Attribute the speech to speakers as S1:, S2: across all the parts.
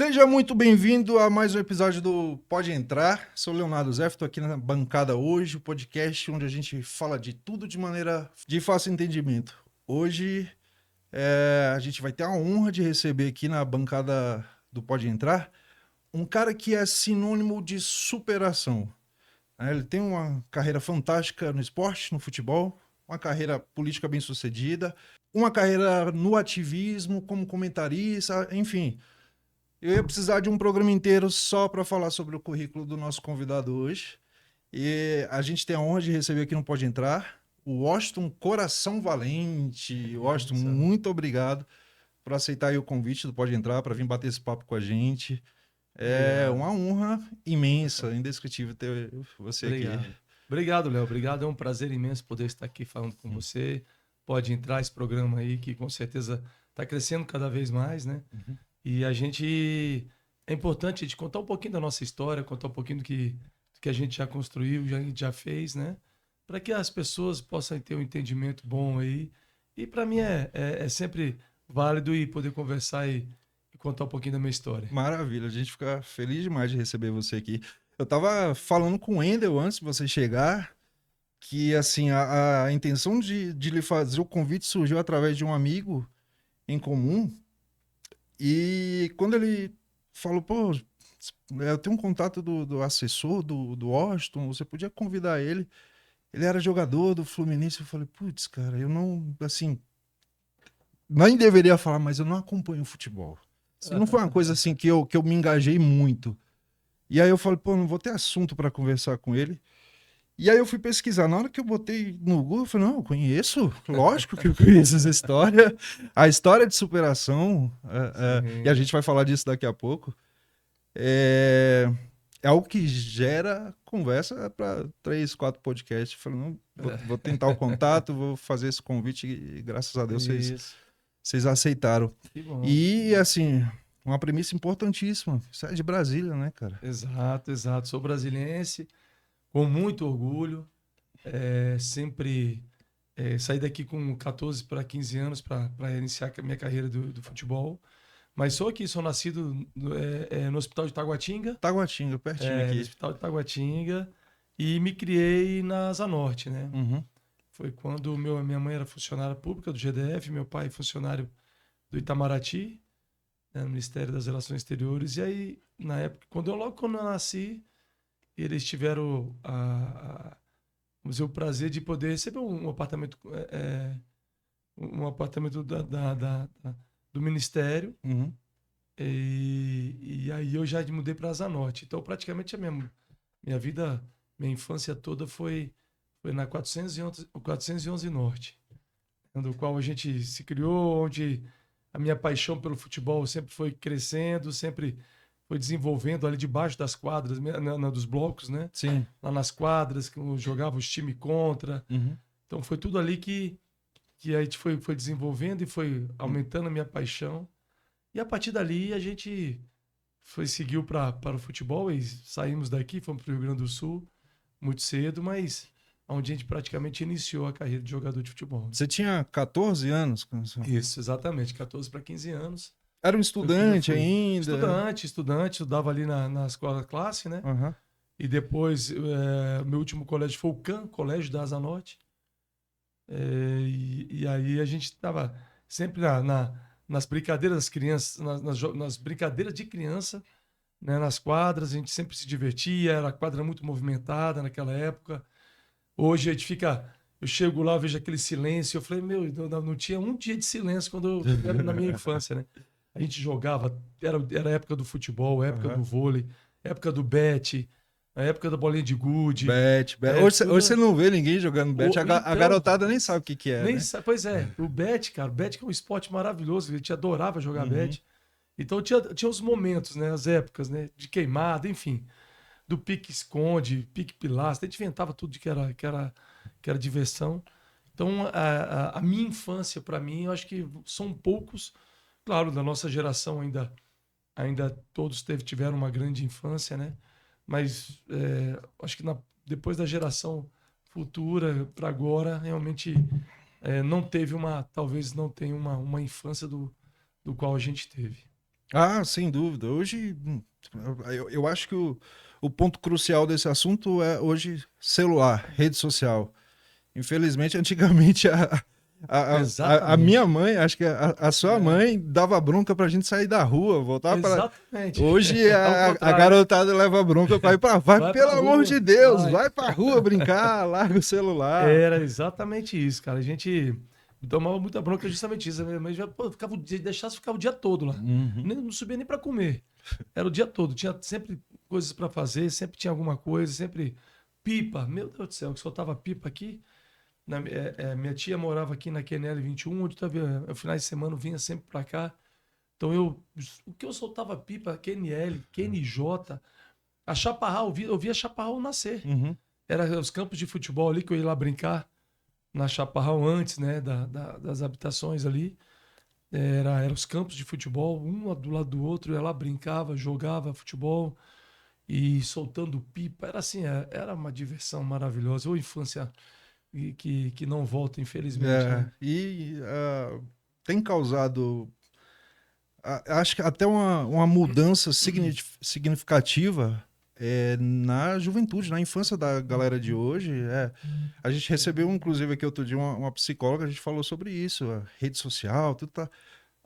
S1: Seja muito bem-vindo a mais um episódio do Pode Entrar. Sou Leonardo Zé, estou aqui na bancada hoje, o podcast onde a gente fala de tudo de maneira de fácil entendimento. Hoje a gente vai ter a honra de receber aqui na bancada do Pode Entrar um cara que é sinônimo de superação. Ele tem uma carreira fantástica no esporte, no futebol, uma carreira política bem-sucedida, uma carreira no ativismo, como comentarista, enfim. Eu ia precisar de um programa inteiro só para falar sobre o currículo do nosso convidado hoje. E a gente tem a honra de receber aqui no Pode Entrar o Washington Coração Valente. Washington, muito obrigado por aceitar aí o convite do Pode Entrar para vir bater esse papo com a gente. É uma honra imensa, indescritível ter você aqui.
S2: Obrigado, Léo. Obrigado. É um prazer imenso poder estar aqui falando com você. Pode entrar esse programa aí que com certeza está crescendo cada vez mais, né?
S1: Uhum.
S2: E a gente... É importante a gente contar um pouquinho da nossa história, contar um pouquinho do que a gente já construiu, já fez, né? Para que as pessoas possam ter um entendimento bom aí. E para mim é sempre válido e poder conversar e contar um pouquinho da minha história.
S1: Maravilha, a gente fica feliz demais de receber você aqui. Eu tava falando com o Wendel antes de você chegar, que assim, a intenção de lhe fazer o convite surgiu através de um amigo em comum. E quando ele falou, pô, eu tenho um contato do assessor do Washington, você podia convidar ele. Ele era jogador do Fluminense. Eu falei, putz, cara, eu não, assim, nem deveria falar, mas eu não acompanho futebol. Assim, não foi uma coisa assim que eu me engajei muito. E aí eu falei, pô, não vou ter assunto para conversar com ele. E aí eu fui pesquisar. Na hora que eu botei no Google, eu falei, não, eu conheço. Lógico que eu conheço essa história. A história de superação, e a gente vai falar disso daqui a pouco, é algo que gera conversa para 3, 4 podcasts. Eu falei, não, vou tentar o contato, vou fazer esse convite e graças a Deus vocês aceitaram.
S2: Que bom.
S1: E assim, uma premissa importantíssima. Você é de Brasília, né, cara?
S2: Exato. Sou brasiliense, com muito orgulho. Sempre saí daqui com 14 para 15 anos para iniciar a minha carreira do futebol. Mas sou nascido no Hospital de Taguatinga.
S1: Taguatinga, pertinho aqui.
S2: No Hospital de Taguatinga. E me criei na Zanorte, né?
S1: Uhum.
S2: Foi quando minha mãe era funcionária pública do GDF, meu pai funcionário do Itamaraty, né, no Ministério das Relações Exteriores. E aí, na época, logo quando eu nasci, eles tiveram vamos dizer, o prazer de poder receber um apartamento, um apartamento do Ministério.
S1: Uhum.
S2: E aí eu já mudei para a Asa Norte. Então, praticamente, a minha vida, minha infância toda foi na 411 Norte, no qual a gente se criou, onde a minha paixão pelo futebol sempre foi crescendo, sempre foi desenvolvendo ali debaixo das quadras, dos blocos, né?
S1: Sim.
S2: Lá nas quadras, que eu jogava os times contra.
S1: Uhum.
S2: Então foi tudo ali que a gente foi desenvolvendo e foi aumentando a minha paixão. E a partir dali a gente seguiu para o futebol e saímos daqui, fomos para o Rio Grande do Sul muito cedo, mas onde a gente praticamente iniciou a carreira de jogador de futebol.
S1: Você tinha 14 anos?
S2: Isso, exatamente, 14 para 15 anos.
S1: Era um estudante ainda?
S2: Estudante, estudava ali na escola classe, né?
S1: Uhum.
S2: E depois, meu último colégio foi o CAN, Colégio da Asa Norte. E aí a gente estava sempre nas brincadeiras das crianças, nas brincadeiras de criança, né? Nas quadras, a gente sempre se divertia, era quadra muito movimentada naquela época. Hoje a gente fica... Eu chego lá, vejo aquele silêncio, eu falei, não tinha um dia de silêncio quando eu era na minha infância, né? A gente jogava, era a época do futebol, a época do vôlei, a época do bete, a época da bolinha de gude.
S1: Bet. Hoje você não vê ninguém jogando bet, a garotada nem sabe o que é,
S2: nem
S1: né?
S2: sabe, pois é, o bet, cara, o bet que é um esporte maravilhoso, a gente adorava jogar bet. Então tinha os momentos, né, as épocas, né, de queimada, enfim, do pique-esconde, pique-pilastra, a gente inventava tudo que era diversão. Então a minha infância, para mim, eu acho que são poucos. Claro, da nossa geração ainda todos tiveram uma grande infância, né? Mas acho que depois da geração futura para agora, realmente talvez não tenha uma infância do qual a gente teve.
S1: Ah, sem dúvida. Hoje, eu acho que o ponto crucial desse assunto é hoje celular, rede social. Infelizmente, antigamente a minha
S2: Exatamente.
S1: mãe, acho que a sua
S2: É,
S1: mãe dava bronca pra gente sair da rua, voltar para.
S2: exatamente.
S1: Hoje
S2: Ao
S1: a
S2: contrário, né?
S1: garotada leva bronca para ir para. Vai,
S2: Vai
S1: pelo
S2: pra
S1: amor de
S2: rua,
S1: Deus,
S2: vai.
S1: vai pra rua brincar, larga o celular.
S2: Era exatamente isso, cara. A gente tomava muita bronca justamente isso. A minha mãe já, pô, ficava o dia, deixasse ficar o dia todo lá.
S1: Uhum.
S2: Nem, não subia nem pra comer. Era o dia todo. Tinha sempre coisas pra fazer, sempre tinha alguma coisa, sempre pipa. Meu Deus do céu, que soltava pipa aqui. Minha tia morava aqui na QNL 21, onde tava, no finais de semana eu vinha sempre pra cá. Então o que eu soltava pipa, QNL, QNJ, a Chaparral, eu via Chaparral nascer.
S1: Uhum.
S2: Era os campos de futebol ali que eu ia lá brincar na Chaparral antes, né, das habitações ali. Era os campos de futebol, um do lado do outro, eu ia lá, brincava, jogava futebol e soltando pipa. Era assim, era uma diversão maravilhosa. Ou infância que não volta, infelizmente,
S1: É,
S2: né?
S1: e tem causado, acho que até uma mudança significativa na juventude, na infância da galera de hoje. A gente recebeu, inclusive, aqui outro dia uma psicóloga, a gente falou sobre isso, a rede social, tudo tá.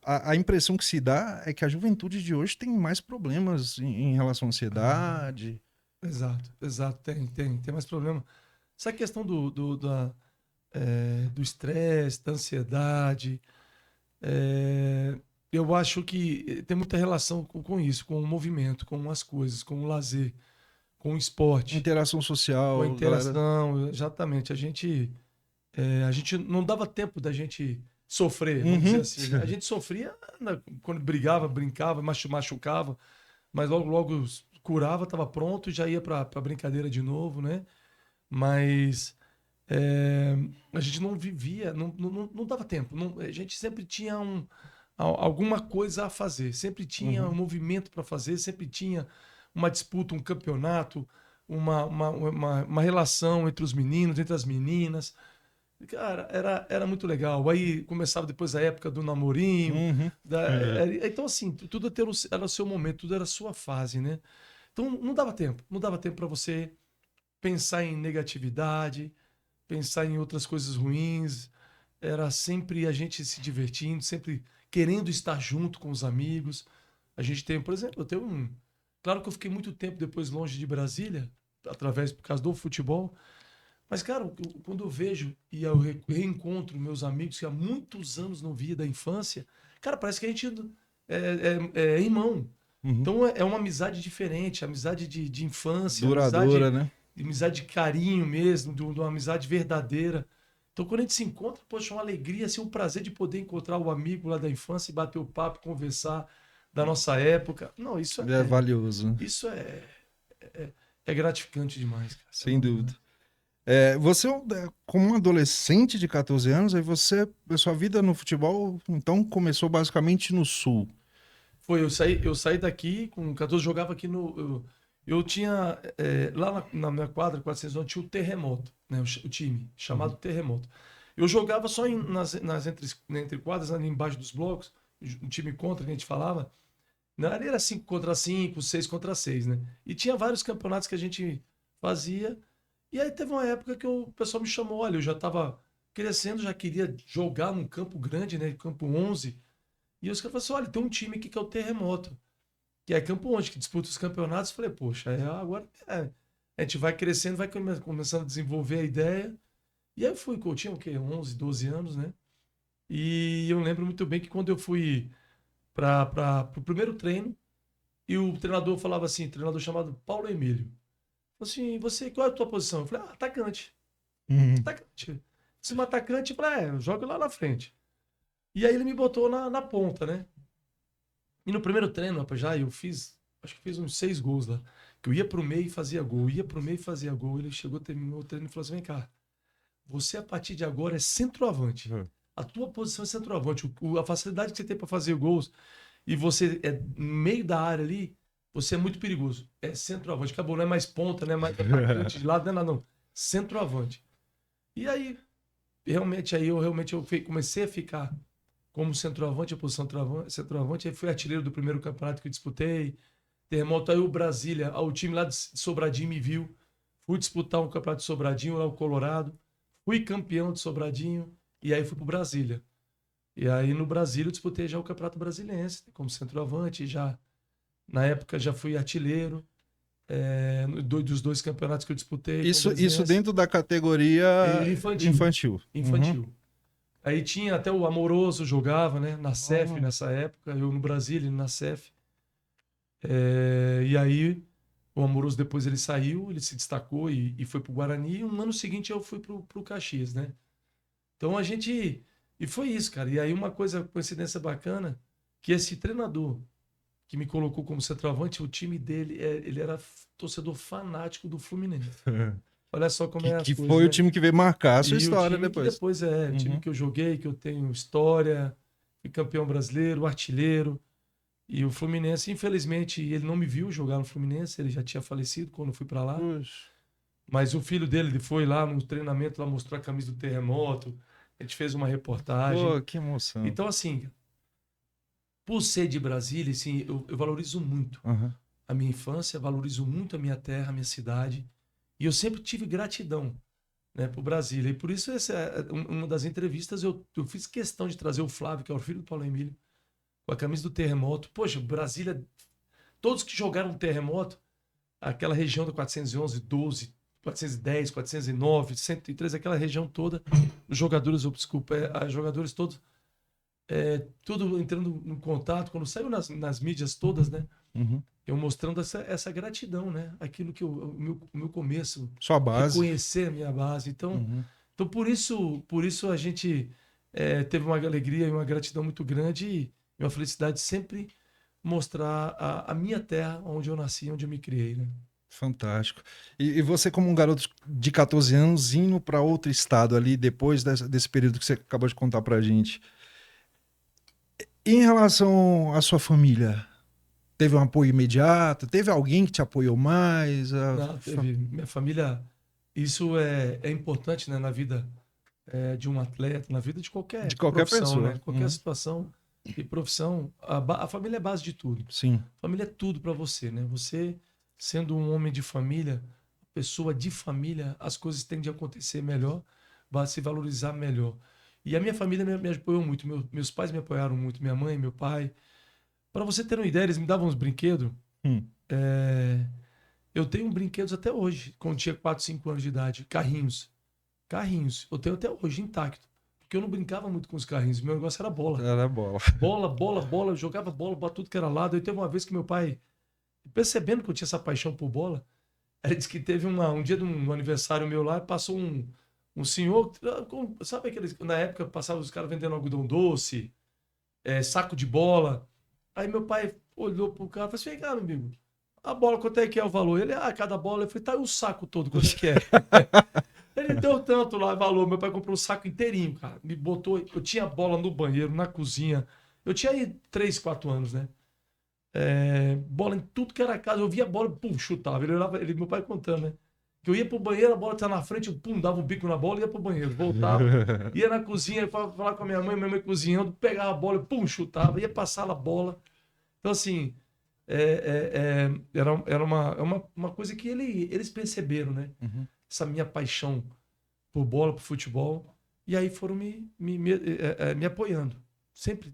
S1: A impressão que se dá é que a juventude de hoje tem mais problemas em relação à ansiedade.
S2: Exato, exato, tem mais problema. Essa questão do estresse, da ansiedade, é, eu acho que tem muita relação com isso, com o movimento, com as coisas, com o lazer, com o esporte,
S1: Interação
S2: com a
S1: social, galera.
S2: interação. Exatamente. A gente não dava tempo da gente sofrer, vamos dizer
S1: Uhum.
S2: assim, né? A gente sofria quando brigava, brincava, machucava, mas logo curava, estava pronto e já ia para brincadeira de novo, né? Mas é, a gente não vivia, não dava tempo. A gente sempre tinha alguma coisa a fazer, sempre tinha um
S1: Uhum.
S2: movimento para fazer, sempre tinha uma disputa, um campeonato, uma relação entre os meninos, entre as meninas. Cara, era muito legal. Aí começava depois a época do namorinho.
S1: Uhum. É.
S2: Então, assim, tudo era o seu momento, tudo era a sua fase, né? Então não dava tempo para você pensar em negatividade, pensar em outras coisas ruins. Era sempre a gente se divertindo, sempre querendo estar junto com os amigos. A gente tem, por exemplo, eu tenho um. Claro que eu fiquei muito tempo depois longe de Brasília, por causa do futebol. Mas, cara, quando eu vejo e eu reencontro meus amigos que há muitos anos não via da infância, cara, parece que a gente é irmão.
S1: Uhum.
S2: Então é uma amizade diferente, amizade de infância,
S1: Duradoura, né?
S2: amizade de carinho mesmo, de uma amizade verdadeira. Então, quando a gente se encontra, poxa, é uma alegria, assim, um prazer de poder encontrar o amigo lá da infância e bater o papo, conversar da nossa época. Não,
S1: É valioso, né?
S2: isso é gratificante demais, cara. É
S1: Sem
S2: bom
S1: dúvida.
S2: demais.
S1: Você, como um adolescente de 14 anos, aí a sua vida no futebol, então, começou basicamente no Sul.
S2: Foi, eu saí daqui com 14, jogava aqui no. Eu tinha. Lá na minha quadra, 411, tinha o Terremoto, né? O time, chamado
S1: Uhum.
S2: Terremoto. Eu jogava só nas entre quadras, ali embaixo dos blocos, um time contra que a gente falava. Na área era 5 contra 5, 6 contra 6, né? E tinha vários campeonatos que a gente fazia. E aí teve uma época que o pessoal me chamou, olha, eu já estava crescendo, já queria jogar num campo grande, né? Campo 11. E os caras falaram assim, olha, tem um time aqui que é o Terremoto, que é Campo Onde, que disputa os campeonatos. Eu falei, poxa, agora a gente vai crescendo, vai começando a desenvolver a ideia. E aí eu fui, eu tinha o quê? 11, 12 anos, né? E eu lembro muito bem que quando eu fui para o primeiro treino, e o treinador falava assim, treinador chamado Paulo Emílio, falou assim, você, qual é a tua posição? Eu falei, atacante,
S1: Uhum.
S2: atacante. Se um atacante, eu falei, joga lá na frente. E aí ele me botou na ponta, né? E no primeiro treino, rapaz, já eu fiz, acho que fiz uns 6 gols lá. Que eu ia pro meio e fazia gol, ia pro meio e fazia gol. Ele chegou, terminou o treino e falou assim: vem cá, você a partir de agora é centroavante.
S1: Uhum.
S2: A tua posição é centroavante. A facilidade que você tem para fazer gols e você é no meio da área ali, você é muito perigoso. É centroavante. Acabou, não é mais ponta, não é mais atacante de lado, não é nada, não. Centroavante. E aí, realmente, eu comecei a ficar como centroavante, a posição centroavante. Aí fui artilheiro do primeiro campeonato que eu disputei. Terremoto, aí o Brasília, o time lá de Sobradinho me viu. Fui disputar um campeonato de Sobradinho, lá o Colorado. Fui campeão de Sobradinho e aí fui pro Brasília. E aí no Brasília eu disputei já o Campeonato Brasiliense, como centroavante, já na época já fui artilheiro dos dois campeonatos que eu disputei.
S1: Isso dentro da categoria infantil.
S2: Infantil. Aí tinha até o Amoroso jogava, né? Na CEF nessa época, eu no Brasília, ele na CEF. E aí o Amoroso depois ele saiu, ele se destacou e foi pro Guarani. E um ano seguinte eu fui pro Caxias, né? Então a gente... E foi isso, cara. E aí uma coincidência bacana, que esse treinador que me colocou como centroavante, o time dele, ele era torcedor fanático do Fluminense. Olha só como é as
S1: que
S2: coisas,
S1: foi
S2: né?
S1: o time que veio marcar a sua
S2: E
S1: história
S2: o time
S1: depois.
S2: Que depois o time que eu joguei, que eu tenho história, fui campeão brasileiro, artilheiro. E o Fluminense, infelizmente, ele não me viu jogar no Fluminense, ele já tinha falecido quando eu fui para lá.
S1: Puxa.
S2: Mas o filho dele ele foi lá no treinamento, lá mostrou a camisa do Terremoto. A gente fez uma reportagem.
S1: Pô, que emoção.
S2: Então, assim, por ser de Brasília, assim, eu valorizo muito a minha infância, valorizo muito a minha terra, a minha cidade. E eu sempre tive gratidão, né, por Brasília. E por isso, essa é uma das entrevistas, eu fiz questão de trazer o Flávio, que é o filho do Paulo Emílio, com a camisa do Terremoto. Poxa, Brasília, todos que jogaram Terremoto, aquela região do 411, 12, 410, 409, 103, aquela região toda, os jogadores, os jogadores todos, tudo entrando em contato, quando saiu nas mídias todas, né? Eu mostrando essa gratidão, né? Aquilo que o meu começo,
S1: sua base,
S2: reconhecer a minha base. Então por isso a gente teve uma alegria e uma gratidão muito grande e uma felicidade de sempre mostrar a minha terra, onde eu nasci, onde eu me criei, né?
S1: Fantástico. E você, como um garoto de 14 anos, indo para outro estado ali, depois desse período que você acabou de contar pra gente, em relação à sua família, teve um apoio imediato? Teve alguém que te apoiou mais?
S2: Não, teve. Minha família, isso é importante, né, na vida de um atleta, na vida de qualquer profissão,
S1: pessoa,
S2: né? Qualquer situação e profissão. A família é a base de tudo.
S1: Sim.
S2: A família é tudo para você, né? Você, sendo um homem de família, pessoa de família, as coisas tendem a acontecer melhor, vai se valorizar melhor. E a minha família me apoiou muito. Meus pais me apoiaram muito, minha mãe, meu pai. Para você ter uma ideia, eles me davam uns brinquedos. Eu tenho brinquedos até hoje, quando tinha 4, 5 anos de idade. Carrinhos. Eu tenho até hoje intacto. Porque eu não brincava muito com os carrinhos. Meu negócio era bola.
S1: Era bola.
S2: Bola. Eu jogava bola para tudo que era lado. Aí teve uma vez que meu pai, percebendo que eu tinha essa paixão por bola, ele disse que teve um dia de um aniversário meu lá, passou um senhor, sabe aqueles, na época passavam os caras vendendo algodão doce, saco de bola. Aí meu pai olhou pro cara e falou assim: vem cá, meu amigo, a bola, quanto é que é o valor? Ele, cada bola. Eu falei, tá, e o saco todo, quanto é que é? Ele deu tanto lá, valor. Meu pai comprou um saco inteirinho, cara. Me botou, eu tinha bola no banheiro, na cozinha. Eu tinha aí 3, 4 anos, né? Bola em tudo que era casa. Eu via a bola, pum, chutava. Meu pai contando, né? Que eu ia pro banheiro, a bola tá na frente, eu, pum, dava um bico na bola e ia pro banheiro. Voltava, ia na cozinha, falar com a minha mãe cozinhando, pegava a bola, pum, chutava, ia passar a bola. Então, assim, era uma coisa que eles perceberam, né? Essa minha paixão por bola, por futebol. E aí foram me apoiando. Sempre.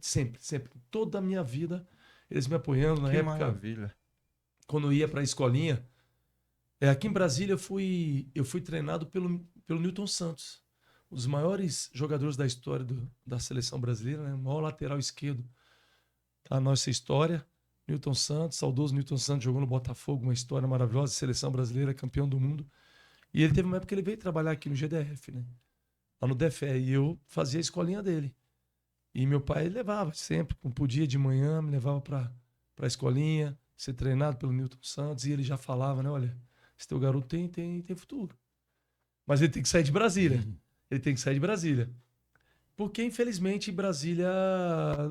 S2: Toda a minha vida, eles me apoiando. Na
S1: que
S2: época,
S1: maravilha.
S2: Quando eu ia para a escolinha, aqui em Brasília eu fui treinado pelo Newton Santos, um dos maiores jogadores da história da seleção brasileira, né? O maior lateral esquerdo da nossa história. Newton Santos, saudoso Newton Santos, jogou no Botafogo, uma história maravilhosa, seleção brasileira, campeão do mundo. E ele teve uma época que ele veio trabalhar aqui no GDF, né? Lá no DFE, e eu fazia a escolinha dele. E meu pai levava sempre, quando podia de manhã, me levava para a escolinha, ser treinado pelo Newton Santos, e ele já falava, né? Olha, esse teu garoto tem futuro. Mas ele tem que sair de Brasília. Ele tem que sair de Brasília. Porque, infelizmente, Brasília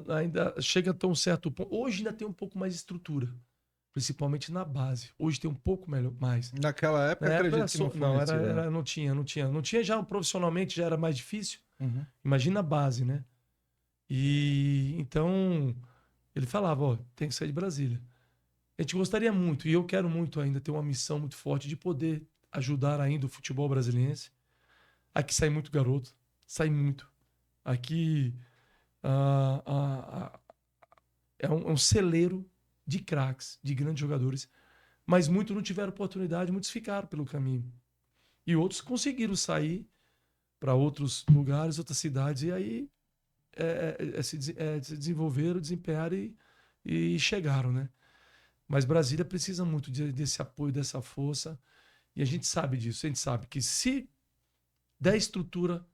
S2: ainda chega a um certo ponto. Hoje ainda tem um pouco mais de estrutura, principalmente na base. Hoje tem um pouco mais.
S1: Naquela época, acredito que não foi.
S2: Não tinha. Já profissionalmente já era mais difícil. Imagina a base, né? E então ele falava, ó, tem que sair de Brasília. A gente gostaria muito, e eu quero muito ainda ter uma missão muito forte de poder ajudar ainda o futebol brasiliense. Aqui sai muito garoto, sai muito. Aqui ah, ah, ah, é um celeiro de craques, de grandes jogadores, mas muitos não tiveram oportunidade, muitos ficaram pelo caminho. E outros conseguiram sair para outros lugares, outras cidades, e aí se desenvolveram, desempenharam e chegaram, né? Mas Brasília precisa muito desse apoio, dessa força, e a gente sabe disso. A gente sabe que se der estrutura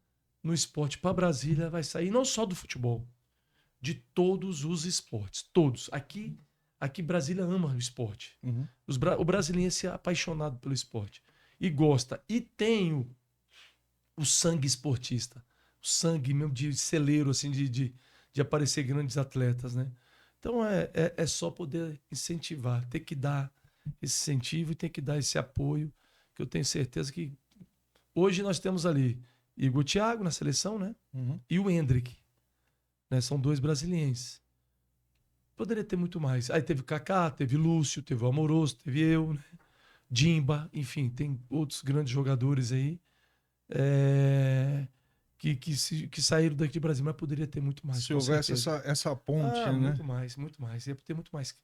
S2: no esporte para Brasília, vai sair não só do futebol, de todos os esportes, todos. Aqui Brasília ama o esporte.
S1: Uhum.
S2: O brasiliense é apaixonado pelo esporte e gosta e tem o sangue esportista, o sangue mesmo de celeiro, assim, de aparecer grandes atletas, né? Então é só poder incentivar, ter que dar esse incentivo e ter que dar esse apoio, que eu tenho certeza que hoje nós temos ali Igor Thiago na seleção, né?
S1: Uhum.
S2: E o Endrick, né? São dois brasilienses. Poderia ter muito mais. Aí teve o Kaká, teve Lúcio, teve o Amoroso, teve eu, né? Dimba, enfim, tem outros grandes jogadores aí que saíram daqui de Brasil, mas poderia ter muito mais,
S1: Se
S2: com
S1: houvesse
S2: certeza.
S1: essa ponte, né?
S2: Muito mais, muito mais. Ia ter muito mais.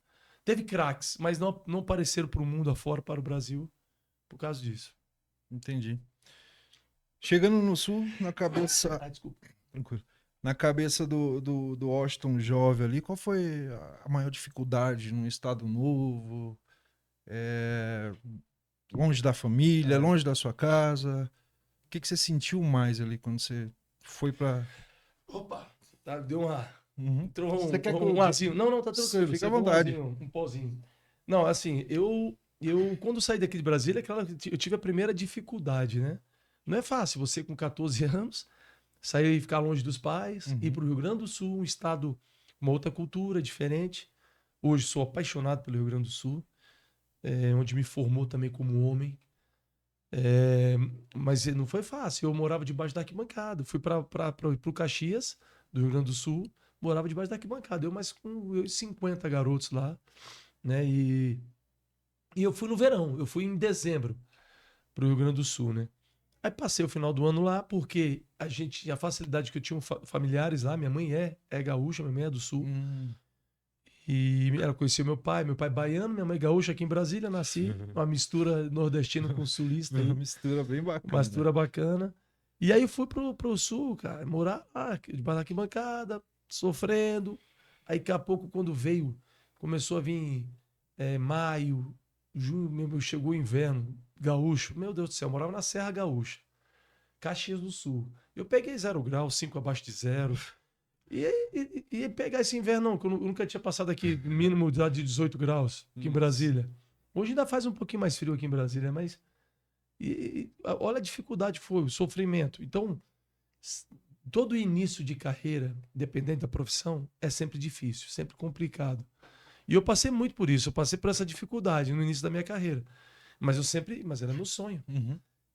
S2: Teve craques, mas não apareceram para o mundo afora, para o Brasil, por causa disso.
S1: Entendi. Chegando no Sul, na cabeça.
S2: Desculpa.
S1: Tranquilo. Na cabeça do Washington jovem ali, qual foi a maior dificuldade num estado novo? Longe da família, longe da sua casa? O que você sentiu mais ali quando você foi pra.
S2: Opa! Deu uma.
S1: Uhum.
S2: Entrou
S1: Você quer que eu...
S2: um azinho. Não, tá tranquilo.
S1: Fica à
S2: Você
S1: vontade.
S2: Um pozinho. Não, assim, eu quando saí daqui de Brasília, eu tive a primeira dificuldade, né? Não é fácil você com 14 anos sair e ficar longe dos pais, ir para o Rio Grande do Sul, um estado, uma outra cultura diferente. Hoje sou apaixonado pelo Rio Grande do Sul, onde me formou também como homem. Mas não foi fácil. Eu morava debaixo da arquibancada. Fui para o Caxias, do Rio Grande do Sul, morava debaixo da arquibancada. Eu mais com 50 garotos lá, né? E eu fui no verão, eu fui em dezembro para o Rio Grande do Sul, né? Aí passei o final do ano lá, porque a gente tinha a facilidade que eu tinha familiares lá. Minha mãe é gaúcha, minha mãe é do Sul. E ela conhecia meu pai baiano, minha mãe gaúcha aqui em Brasília, nasci. Uma mistura nordestina com sulista.
S1: Uma mistura bem bacana.
S2: Uma mistura bacana. E aí eu fui pro sul, cara, morar lá, debaixo da arquibancada, sofrendo. Aí daqui a pouco, quando veio, começou a vir maio, junho, mesmo, chegou o inverno, gaúcho. Meu Deus do céu, eu morava na Serra Gaúcha, Caxias do Sul. Eu peguei 0 graus, 5 abaixo de zero. E pegar esse inverno, não, que eu nunca tinha passado aqui, mínimo de 18 graus, aqui em Brasília. Hoje ainda faz um pouquinho mais frio aqui em Brasília, mas. Olha a dificuldade que foi, o sofrimento. Então, todo início de carreira, independente da profissão, é sempre difícil, sempre complicado. E eu passei muito por isso, eu passei por essa dificuldade no início da minha carreira. Mas era meu sonho.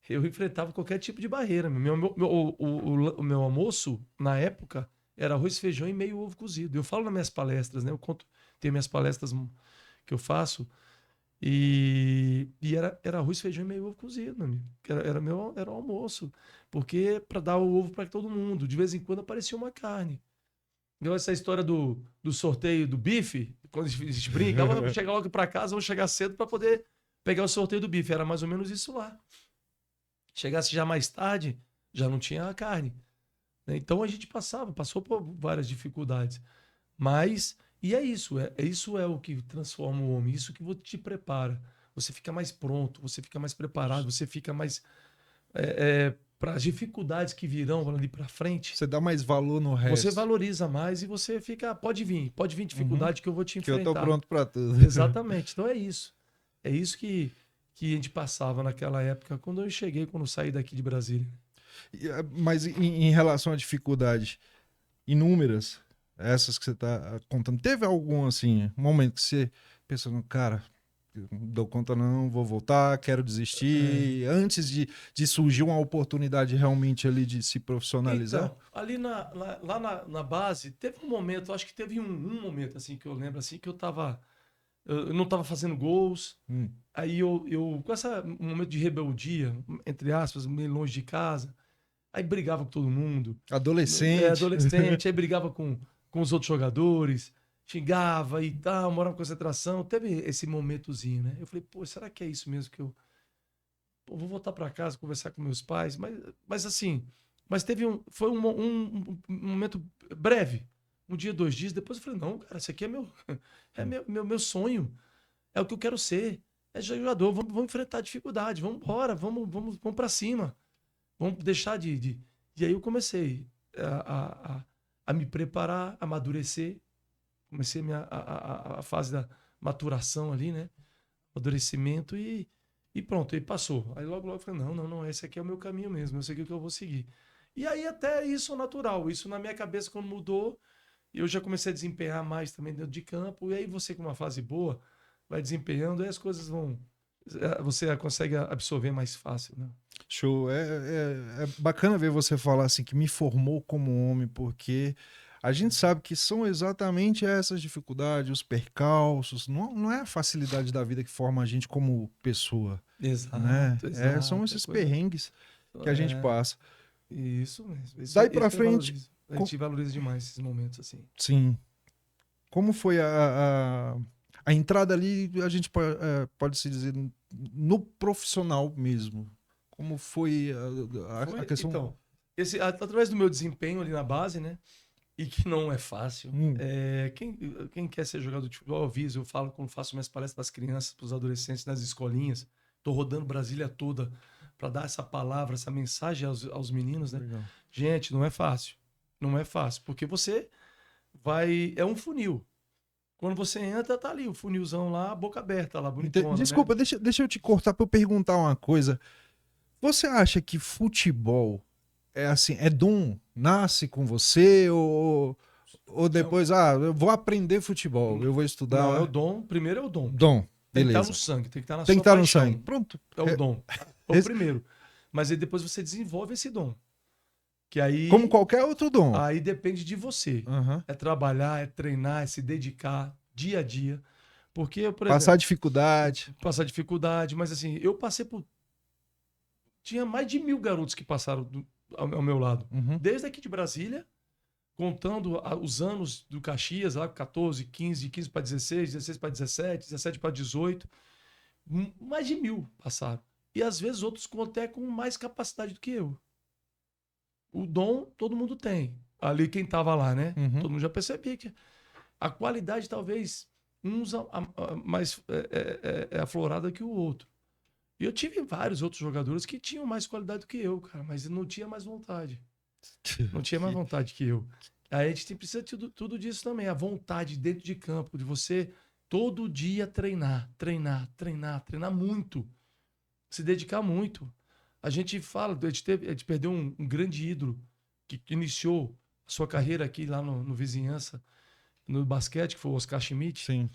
S2: Eu enfrentava qualquer tipo de barreira. O meu almoço, na época, era arroz, feijão e meio ovo cozido. Eu falo nas minhas palestras, né? Tenho minhas palestras que eu faço. E era arroz, feijão e meio ovo cozido, meu amigo. Era o almoço. Porque para dar o ovo para todo mundo. De vez em quando aparecia uma carne. Então, essa história do sorteio do bife, quando a gente brinca, vamos chegar logo para casa, vamos chegar cedo para poder pegar o sorteio do bife. Era mais ou menos isso lá. Chegasse já mais tarde, já não tinha a carne. Então a gente passou por várias dificuldades. Mas, e é isso, isso é o que transforma o homem, isso que te prepara. Você fica mais pronto, você fica mais preparado, você fica mais para as dificuldades que virão ali para frente.
S1: Você dá mais valor no resto.
S2: Você valoriza mais e você fica, pode vir dificuldade que eu vou te enfrentar.
S1: Que eu tô pronto para tudo.
S2: Exatamente. Então é isso. É isso que a gente passava naquela época, quando eu saí daqui de Brasília.
S1: Mas em relação à dificuldade, inúmeras, essas que você está contando, teve algum assim, momento que você pensando, cara, dou conta não, vou voltar, quero desistir, antes de surgir uma oportunidade realmente ali de se profissionalizar?
S2: Então, ali lá na base, teve um momento, acho que teve um momento assim que eu lembro assim que eu não tava fazendo gols.
S1: Hum.
S2: Aí eu com essa um momento de rebeldia, entre aspas, meio longe de casa, aí brigava com todo mundo.
S1: Adolescente.
S2: Adolescente, aí brigava com os outros jogadores, xingava e tal, morava em concentração. Teve esse momentozinho, né? Eu falei, pô, será que é isso mesmo que eu pô, vou voltar para casa, conversar com meus pais? Mas assim, mas foi um momento breve. Um dia, 2 dias, depois eu falei, não, cara, isso aqui é meu sonho. É o que eu quero ser. É jogador, vamos enfrentar a dificuldade, vamos embora, vamos para cima. Vamos deixar de. E aí eu comecei a me preparar, a amadurecer. Comecei a fase da maturação ali, né? Amadurecimento e pronto, e passou. Aí logo eu falei, não, esse aqui é o meu caminho mesmo, eu sei o que eu vou seguir. E aí até isso é natural, isso na minha cabeça quando mudou, eu já comecei a desempenhar mais também dentro de campo, e aí você com uma fase boa, vai desempenhando, aí as coisas vão... Você consegue absorver mais fácil, né?
S1: Show. É bacana ver você falar assim que me formou como homem, porque a gente sabe que são exatamente essas dificuldades, os percalços, não é a facilidade da vida que forma a gente como pessoa, né?
S2: Exato,
S1: São
S2: exato. É
S1: esses
S2: coisa.
S1: perrengues que a gente
S2: É,
S1: passa.
S2: isso mesmo.
S1: Daí pra
S2: Isso eu
S1: frente,
S2: valorizo. A
S1: co-
S2: gente valoriza demais esses momentos assim.
S1: sim. Como foi a entrada ali, a gente pode se dizer, no profissional mesmo? Como foi a questão?
S2: Então, através do meu desempenho ali na base, né? E que não é fácil.
S1: Hum,
S2: Quem quer ser jogador de futebol, eu aviso, eu falo quando faço minhas palestras para as crianças, para os adolescentes nas escolinhas. Estou rodando Brasília toda para dar essa palavra, essa mensagem aos meninos, né?
S1: legal.
S2: Gente, não é fácil. Não é fácil, porque você vai. É um funil. Quando você entra, tá ali o funilzão lá, a boca aberta lá, bonitona, né?
S1: Desculpa, deixa eu te cortar para eu perguntar uma coisa. Você acha que futebol é assim, é dom, nasce com você ou
S2: É o-
S1: depois, eu vou aprender futebol, eu vou
S2: Não, é o
S1: estudar
S2: dom. Primeiro é o dom.
S1: dom,
S2: Tem que estar no
S1: beleza.
S2: sangue, tem que estar na
S1: Tem que
S2: sua
S1: estar no sangue.
S2: paixão.
S1: Pronto.
S2: É o dom. É o
S1: Res-
S2: primeiro. Mas aí depois você desenvolve esse dom. Que
S1: Como
S2: aí,
S1: qualquer outro dom.
S2: aí depende de você.
S1: Aham.
S2: É trabalhar, é treinar, é se dedicar dia a dia. Porque eu, por
S1: Passar
S2: exemplo,
S1: dificuldade.
S2: passar dificuldade, mas assim, eu passei por. Tinha mais de 1.000 garotos que passaram ao meu lado.
S1: Uhum.
S2: Desde aqui de Brasília, contando os anos do Caxias, lá 14, 15, 15 para 16, 16 para 17, 17 para 18. Mais de 1.000 passaram. E às vezes outros até com mais capacidade do que eu. O dom todo mundo tem. Ali quem estava lá, né?
S1: Uhum.
S2: Todo mundo já percebia que a qualidade talvez uns mais aflorada que o outro. E eu tive vários outros jogadores que tinham mais qualidade do que eu, cara, mas não tinha mais vontade. Não tinha mais vontade que eu. Aí a gente precisa de tudo disso também. A vontade dentro de campo, de você todo dia treinar muito. Se dedicar muito. A gente fala, a gente perdeu um grande ídolo que iniciou a sua carreira aqui lá no Vizinhança, no basquete, que foi o Oscar Schmidt.
S1: Sim.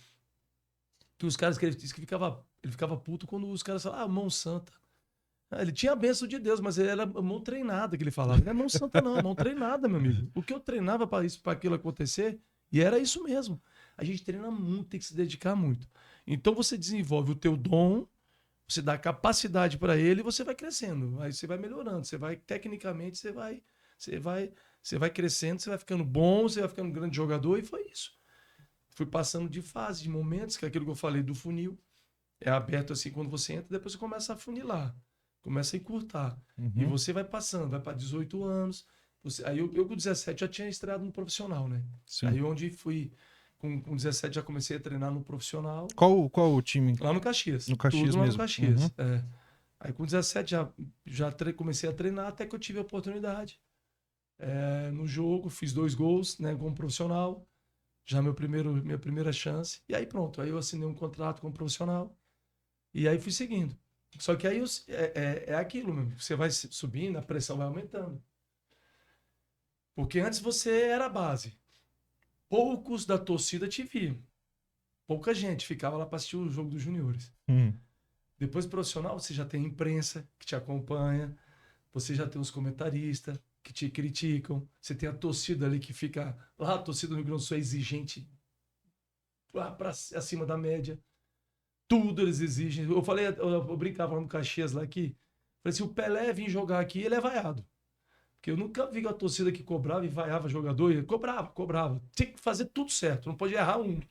S2: Que os caras que ele disse que ele ficava puto quando os caras falavam, mão santa. Ele tinha a bênção de Deus, mas ele era mão treinada que ele falava. Não é mão santa, não, é mão treinada, meu amigo. O que eu treinava para isso, para aquilo acontecer, e era isso mesmo. A gente treina muito, tem que se dedicar muito. Então você desenvolve o teu dom, você dá capacidade para ele e você vai crescendo. Aí você vai melhorando, você vai tecnicamente, você vai crescendo, você vai ficando bom, você vai ficando um grande jogador e foi isso. Fui passando de fase, de momentos, que é aquilo que eu falei do funil. É aberto assim quando você entra, depois você começa a funilar, começa a encurtar. E
S1: Uhum.
S2: você vai passando, vai para 18 anos. Aí eu com 17 já tinha estreado no profissional, né?
S1: Sim.
S2: Aí onde fui, com 17 já comecei a treinar no profissional.
S1: Qual o time?
S2: Lá no Caxias.
S1: No Caxias
S2: Tudo lá no
S1: mesmo.
S2: Caxias.
S1: Uhum.
S2: É. Aí com 17 comecei a treinar até que eu tive a oportunidade. No jogo, fiz 2 gols, né, como profissional. Já minha primeira chance. E aí pronto, aí eu assinei um contrato como profissional. E aí fui seguindo. Só que aí é aquilo mesmo. Você vai subindo, a pressão vai aumentando. Porque antes você era a base. Poucos da torcida te viam. pouca gente ficava lá para assistir o jogo dos juniores. Depois profissional, você já tem a imprensa que te acompanha, você já tem os comentaristas que te criticam, você tem a torcida ali que fica lá, a torcida do Rio Grande do Sul é exigente lá para acima da média. Tudo eles exigem. Eu falei, eu brincava no Caxias lá que, falei, se o Pelé vir jogar aqui, ele é vaiado. Porque eu nunca vi a torcida que cobrava e vaiava jogador, e cobrava. Tinha que fazer tudo certo, não podia errar um. Né?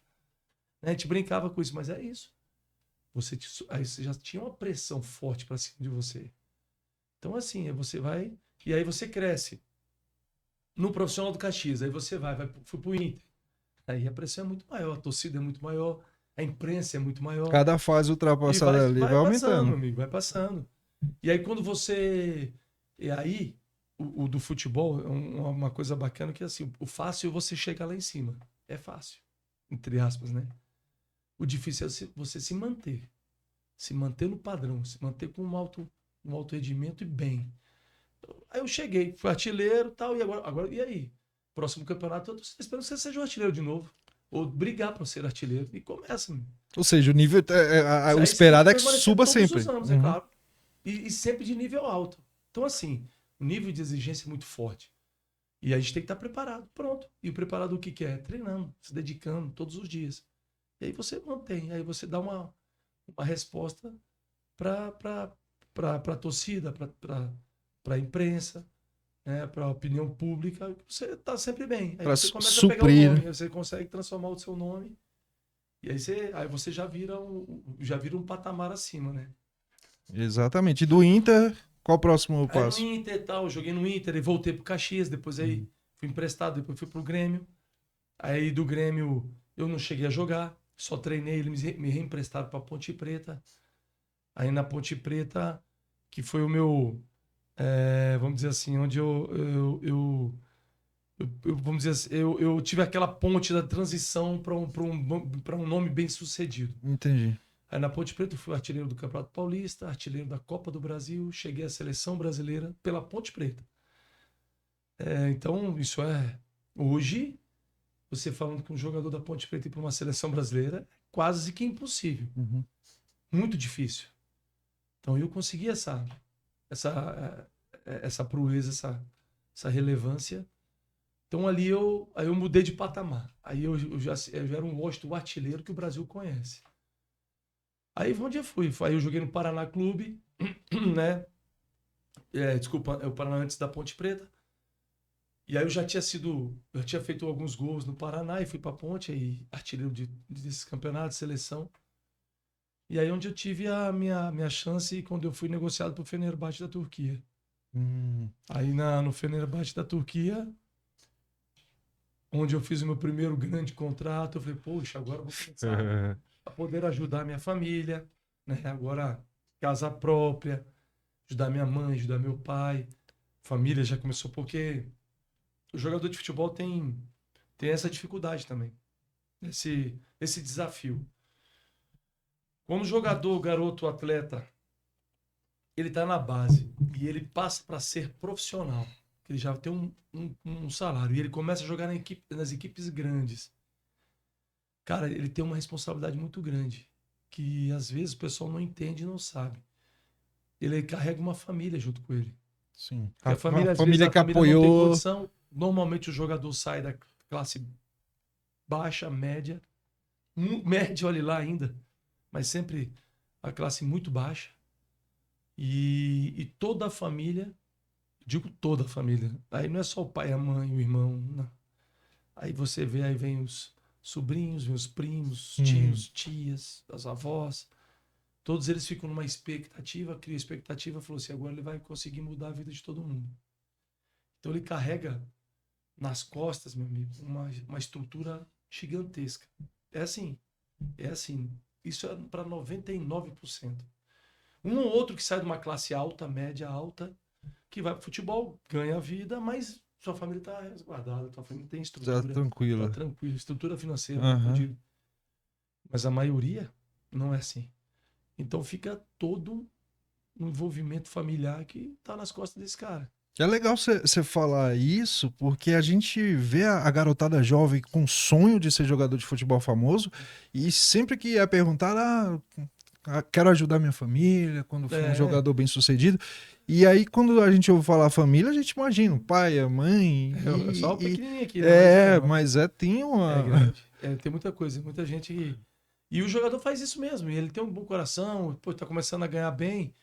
S2: A gente brincava com isso, mas é isso. Aí você já tinha uma pressão forte para cima de você. Então, assim, você vai. E aí você cresce. No profissional do Caxias, aí você fui pro Inter. Aí a pressão é muito maior, a torcida é muito maior, a imprensa é muito maior.
S1: Cada fase
S2: E vai,
S1: ultrapassada ali vai
S2: passando,
S1: aumentando.
S2: meu amigo, vai passando. E aí quando você. E aí, o do futebol é uma coisa bacana que assim, o fácil é você chegar lá em cima. É fácil. Entre aspas, né? O difícil é você se manter. Se manter no padrão, se manter com um alto rendimento e bem. Aí eu cheguei, fui artilheiro e tal, e agora, e aí? Próximo campeonato, eu tô esperando que você seja um artilheiro de novo. Ou brigar para ser artilheiro. E começa, meu.
S1: Ou seja, o nível, o
S2: Aí você
S1: esperado
S2: tem
S1: é
S2: que
S1: que
S2: permanecer
S1: suba
S2: todos
S1: sempre.
S2: os anos, é claro. E sempre de nível alto. Então, assim, o nível de exigência é muito forte. E a gente tem que estar preparado. Pronto. E o preparado o que que é? Treinando, se dedicando todos os dias. E aí você mantém. Aí você dá uma resposta para a torcida, para a imprensa, né, para a opinião pública. Você está sempre bem. Aí
S1: Pra
S2: você começa a pegar o
S1: suprir,
S2: nome.
S1: né?
S2: Aí você consegue transformar o seu nome. E aí você já vira um patamar acima, né?
S1: Exatamente. E do Inter, qual o próximo
S2: Aí no
S1: passo?
S2: Inter e tal, eu joguei no Inter e voltei pro Caxias, depois aí fui emprestado, depois fui pro Grêmio. Aí do Grêmio eu não cheguei a jogar, só treinei, eles me reemprestaram pra Ponte Preta. Aí na Ponte Preta, que foi o meu, vamos dizer assim, onde vamos dizer assim, eu tive aquela ponte da transição para um nome bem sucedido.
S1: Entendi.
S2: Aí na Ponte Preta eu fui artilheiro do Campeonato Paulista, artilheiro da Copa do Brasil, cheguei à seleção brasileira pela Ponte Preta. Então, isso é. Hoje, você falando com um jogador da Ponte Preta ir para uma seleção brasileira, é quase que impossível. Muito difícil. Então, eu consegui essa proeza, essa relevância. Então, aí eu mudei de patamar. Aí eu já era o artilheiro que o Brasil conhece. Aí onde eu fui? Aí eu joguei no Paraná Clube, né? Desculpa, é o Paraná antes da Ponte Preta. E aí eu tinha feito alguns gols no Paraná e fui pra Ponte, aí artilheiro desses campeonatos, seleção. E aí onde eu tive a minha chance quando eu fui negociado pro Fenerbahçe da Turquia. Aí no Fenerbahçe da Turquia, onde eu fiz o meu primeiro grande contrato, eu falei, poxa, agora eu vou começar a poder ajudar minha família, né? Agora casa própria, ajudar minha mãe, ajudar meu pai. Família já começou porque o jogador de futebol tem essa dificuldade também, esse desafio. Quando o jogador, o garoto, o atleta, ele está na base e ele passa para ser profissional, ele já tem um salário e ele começa a jogar nas equipes grandes. Cara, ele tem uma responsabilidade muito grande que às vezes o pessoal não entende e não sabe. Ele carrega uma família junto com ele.
S1: Sim.
S2: Porque a
S1: Uma
S2: família, às vezes,
S1: família
S2: a
S1: que
S2: família não tem
S1: apoiou.
S2: condição. Normalmente o jogador sai da classe baixa, média, média, olha lá ainda, mas sempre a classe muito baixa. E toda a família, digo toda a família, aí não é só o pai, a mãe, o irmão, não. Aí você vê, aí vem os sobrinhos, vem os primos, tios, tias, as avós. Todos eles ficam numa expectativa, cria expectativa, falou assim, agora ele vai conseguir mudar a vida de todo mundo. Então ele carrega nas costas, meu amigo, uma estrutura gigantesca. É assim. Isso é para 99%. Um ou outro que sai de uma classe alta, média, alta, que vai pro futebol, ganha a vida, mas sua família está resguardada, sua família tem estrutura.
S1: Tá tranquilo.
S2: Tá tranquilo, estrutura financeira,
S1: Aham.
S2: eu digo. Mas a maioria não é assim. Então fica todo um envolvimento familiar que tá nas costas desse cara.
S1: É legal você falar isso, porque a gente vê a garotada jovem com sonho de ser jogador de futebol famoso, e sempre que é perguntado, quero ajudar minha família, quando for um
S2: É,
S1: jogador bem-sucedido. E aí, quando a gente ouve falar família, a gente imagina o pai, a mãe,
S2: só o pequenininho aqui, né?
S1: tem
S2: É
S1: uma...
S2: grande. É, tem muita coisa, muita gente. E o jogador faz isso mesmo. E ele tem um bom coração, pô, tá começando a ganhar bem.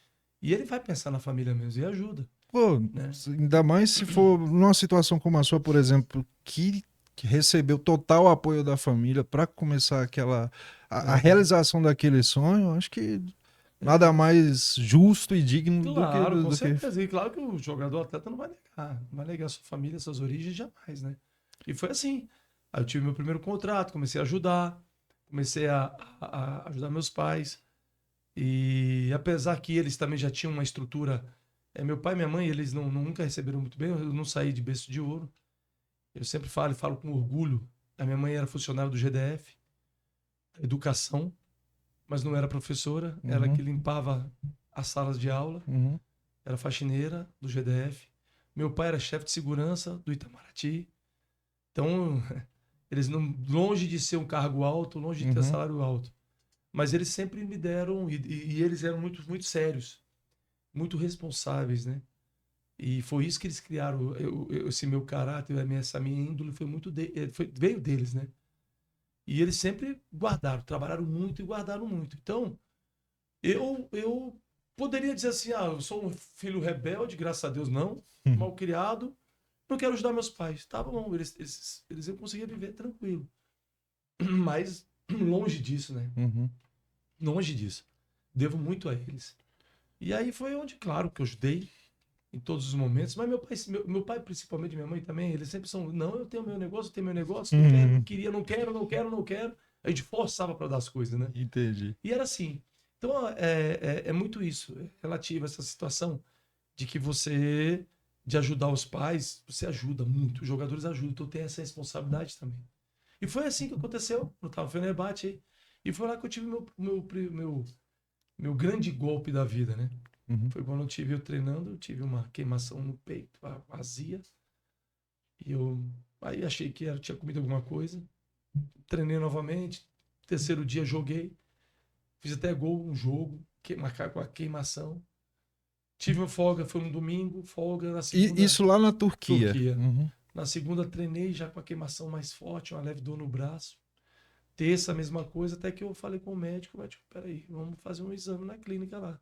S2: E ele vai pensar na família mesmo e ajuda,
S1: Pô,
S2: né?
S1: ainda mais se for numa situação como a sua, por exemplo, que recebeu total apoio da família para começar a
S2: É,
S1: realização daquele sonho, acho que nada
S2: é.
S1: mais justo e digno do que,
S2: Claro, com
S1: do que...
S2: certeza. E claro que o jogador o atleta não vai negar. Não vai negar sua família, suas origens, jamais, né? E foi assim. Aí eu tive meu primeiro contrato, comecei a ajudar, comecei a ajudar meus pais. E apesar que eles também já tinham uma estrutura. Meu pai e minha mãe, eles nunca receberam muito bem, eu não saí de berço de ouro. Eu sempre falo e falo com orgulho. A minha mãe era funcionária do GDF, da educação, mas não era professora, ela
S1: Uhum,
S2: que limpava as salas de aula,
S1: uhum,
S2: era faxineira do GDF. Meu pai era chefe de segurança do Itamaraty. Então, eles não, longe de ser um cargo alto, longe de ter
S1: uhum.
S2: salário alto, mas eles sempre me deram, e eles eram muito, muito sérios, muito responsáveis, né? E foi isso que eles criaram. Esse meu caráter, essa minha índole foi muito veio deles, né? E eles sempre guardaram, trabalharam muito e guardaram muito. Então, eu poderia dizer assim: eu sou um filho rebelde, graças a Deus não, mal criado, não quero ajudar meus pais. Tá bom, eles iam conseguir viver tranquilo. Mas longe disso, né?
S1: Uhum.
S2: Longe disso. Devo muito a eles. E aí foi onde, claro, que eu ajudei em todos os momentos, mas meu pai, principalmente minha mãe também, eles sempre são, não, eu tenho meu negócio, não quero, não
S1: Uhum.
S2: queria, não quero, não quero, não quero. A gente forçava para dar as coisas, né?
S1: Entendi.
S2: E era assim. Então é muito isso, é relativo a essa situação de que você, de ajudar os pais, você ajuda muito, os jogadores ajudam, então tem essa responsabilidade também. E foi assim que aconteceu, eu tava no Fenerbahçe, e foi lá que eu tive meu grande golpe da vida, né?
S1: Uhum.
S2: Foi quando eu treinando, eu tive uma queimação no peito, azia. E eu aí achei que tinha comido alguma coisa. Treinei novamente. Terceiro dia joguei. Fiz até gol um jogo, marcar com a queimação. Tive uma folga, foi no domingo, folga na segunda,
S1: Isso lá na Turquia.
S2: Turquia.
S1: Uhum.
S2: Na segunda treinei já com a queimação mais forte, uma leve dor no braço. Terça, a mesma coisa, até que eu falei com o médico, peraí, vamos fazer um exame na clínica lá,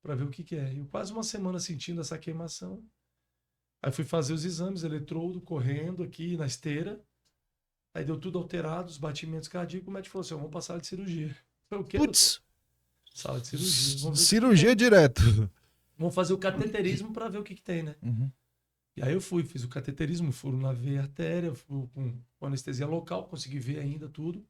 S2: para ver o que é. Eu quase uma semana sentindo essa queimação. Aí fui fazer os exames, eletrodo, correndo aqui na esteira. Aí deu tudo alterado, os batimentos cardíacos. O médico falou assim: vamos passar de cirurgia. Foi o quê, doutor?
S1: Putz,
S2: Sala de cirurgia. Vamos ver o que
S1: cirurgia
S2: tem.
S1: direto.
S2: Vamos fazer o cateterismo para ver o que tem, né?
S1: Uhum.
S2: E aí eu fui, fiz o cateterismo, furo na veia artéria, fui com anestesia local, consegui ver ainda tudo.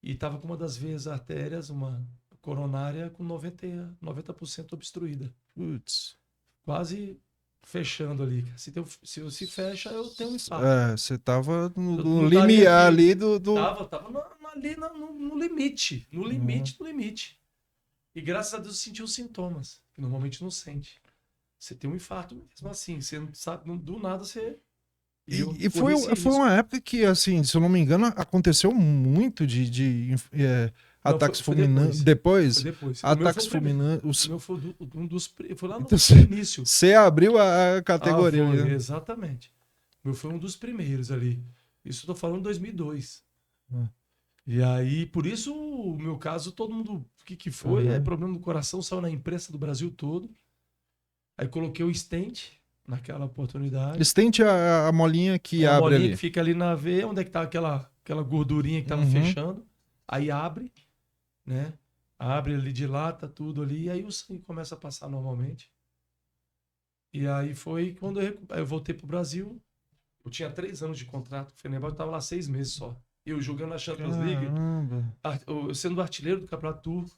S2: E tava com uma das veias artérias, uma coronária, com 90% obstruída.
S1: Putz.
S2: Quase fechando ali. Se fecha, eu tenho um infarto.
S1: Você tava
S2: Eu
S1: no
S2: não estaria
S1: limiar
S2: aqui.
S1: ali do...
S2: Tava ali no limite. No
S1: Uhum.
S2: limite, no limite. E graças a Deus eu senti os sintomas, que normalmente não sente. Você tem um infarto mesmo assim, você não sabe, do nada você. E eu
S1: E
S2: corri esse
S1: foi
S2: risco.
S1: uma época que, assim, se eu não me engano, aconteceu muito
S2: Não,
S1: ataques
S2: foi
S1: fulminantes.
S2: depois. Foi
S1: Depois,
S2: depois. O meu foi
S1: ataques
S2: o primeiro. O
S1: fulminantes.
S2: meu foi um dos. Foi lá
S1: Então,
S2: no início.
S1: você abriu a
S2: Ah,
S1: categoria
S2: foi,
S1: ali, né?
S2: exatamente. O meu foi um dos primeiros ali. Isso eu tô falando em 2002. E aí, por isso, o meu caso, todo mundo. O que foi? É
S1: Uhum.
S2: problema do coração, saiu na imprensa do Brasil todo. Aí coloquei o stent naquela oportunidade.
S1: Estente a molinha que
S2: É a
S1: abre
S2: molinha que
S1: ali.
S2: fica ali na veia, onde é que tá aquela gordurinha que tava
S1: Uhum.
S2: fechando. Aí abre, né? Abre ali, dilata tudo ali, e aí o sangue começa a passar normalmente. E aí foi quando aí eu voltei pro Brasil. Eu tinha 3 anos de contrato com o Fenerbahçe, eu tava lá 6 meses só. Eu jogando na Champions League,
S1: Caramba.
S2: eu sendo artilheiro do Campeonato Turco,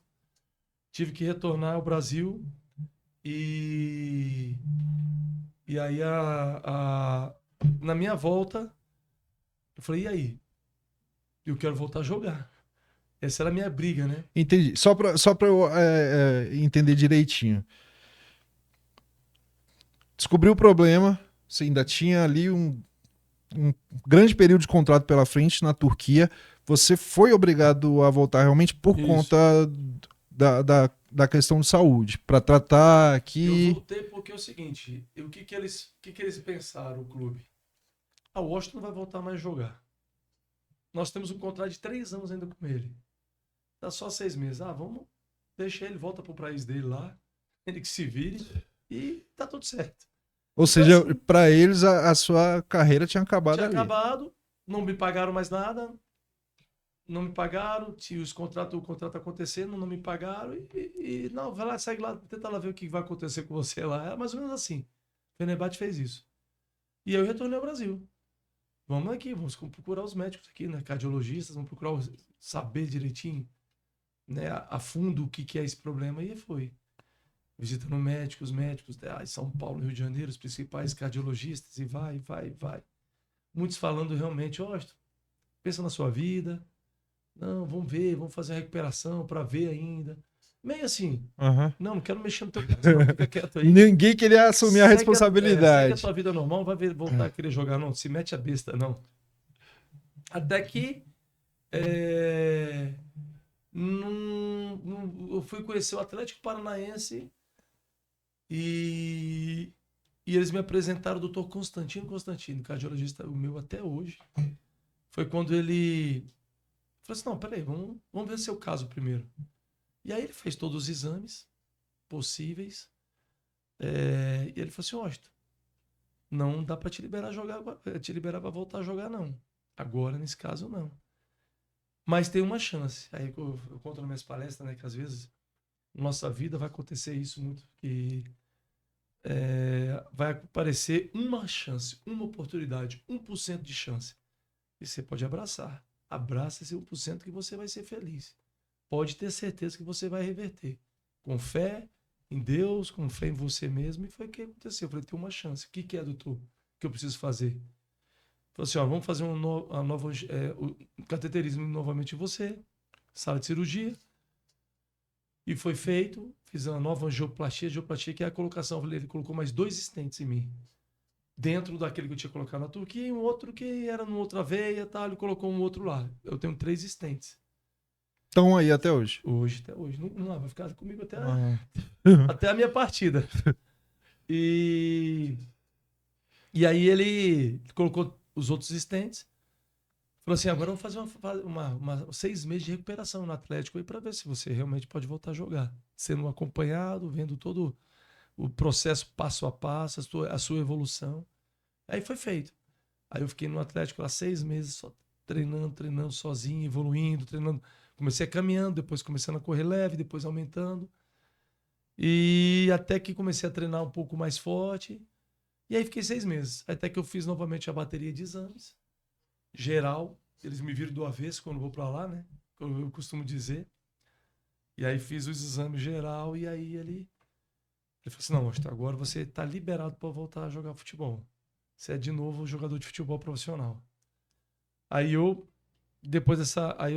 S2: tive que retornar ao Brasil e aí na minha volta eu falei, e aí? Eu quero voltar a jogar. Essa era a minha briga, né?
S1: Entendi. Só pra eu entender direitinho. descobriu o problema, você ainda tinha ali um grande período de contrato pela frente na Turquia, você foi obrigado a voltar realmente por
S2: Isso.
S1: conta da questão de saúde, para tratar
S2: Eu
S1: aqui.
S2: voltei porque é o seguinte, o que que eles pensaram, o clube? O Washington não vai voltar mais a jogar. Nós temos um contrato de 3 anos ainda com ele. Tá só 6 meses. Vamos deixar ele, volta pro país dele lá, ele que se vire e tá tudo certo.
S1: Ou
S2: Então,
S1: seja,
S2: assim,
S1: para eles a sua carreira tinha acabado
S2: tinha
S1: ali.
S2: acabado, não me pagaram mais nada, não me pagaram, tinha o contrato acontecendo, não me pagaram e não, vai lá, segue lá, tenta lá ver o que vai acontecer com você lá. Era mais ou menos assim. O Fenerbahçe fez isso. E eu retornei ao Brasil. Vamos aqui, vamos procurar os médicos aqui, né? Cardiologistas, vamos procurar saber direitinho, né? A fundo o que é esse problema. E foi. Visitando médicos em São Paulo, Rio de Janeiro, os principais cardiologistas, e vai. Muitos falando realmente, pensa na sua vida. Não, vamos ver, vamos fazer a recuperação para ver ainda. Meio assim,
S1: Uhum.
S2: não quero mexer no teu caso, não, fica quieto aí.
S1: Ninguém queria assumir a
S2: Segue
S1: responsabilidade.
S2: segue a tua vida normal, vai voltar a querer jogar, não. Se mete a besta, não. Até que eu fui conhecer o Atlético Paranaense e eles me apresentaram o Dr. Constantino, cardiologista o meu até hoje. Foi quando ele falou assim, não, peraí, vamos ver seu caso primeiro. E aí ele fez todos os exames possíveis. E ele falou assim, Washington, não dá para te liberar para voltar a jogar, não. Agora, nesse caso, não. Mas tem uma chance. Aí eu conto nas minhas palestras, né, que às vezes na nossa vida vai acontecer isso muito, que vai aparecer uma chance, uma oportunidade, 1% de chance. E você pode abraçar. Abraça esse 1% que você vai ser feliz. Pode ter certeza que você vai reverter. Com fé em Deus, com fé em você mesmo. E foi o que aconteceu. Eu falei, tem uma chance. O que é, doutor? O que eu preciso fazer? Ele falou assim, vamos fazer um cateterismo novamente em você. Sala de cirurgia. E foi feito. Fiz uma nova angioplastia que é a colocação. Ele colocou mais 2 stents em mim. Dentro daquele que eu tinha colocado na Turquia, e um outro que era numa outra veia, tá? Ele colocou um outro lá. Eu tenho 3 stents.
S1: Estão aí até hoje.
S2: Até hoje. Não, vai ficar comigo até a minha partida. E aí ele colocou os outros stents. Falou assim, agora vamos fazer 6 meses de recuperação no Atlético aí para ver se você realmente pode voltar a jogar. Sendo acompanhado, vendo todo o processo passo a passo, a sua evolução. Aí foi feito. Aí eu fiquei no Atlético lá 6 meses só treinando sozinho, evoluindo, treinando. Comecei caminhando, depois começando a correr leve, depois aumentando. E até que comecei a treinar um pouco mais forte. E aí fiquei 6 meses. Até que eu fiz novamente a bateria de exames. Geral. Eles me viram do avesso quando eu vou pra lá, né? Como eu costumo dizer. E aí fiz os exames geral e aí ele falou assim, não, Washington, agora você tá liberado para voltar a jogar futebol. Você é de novo jogador de futebol profissional. Aí eu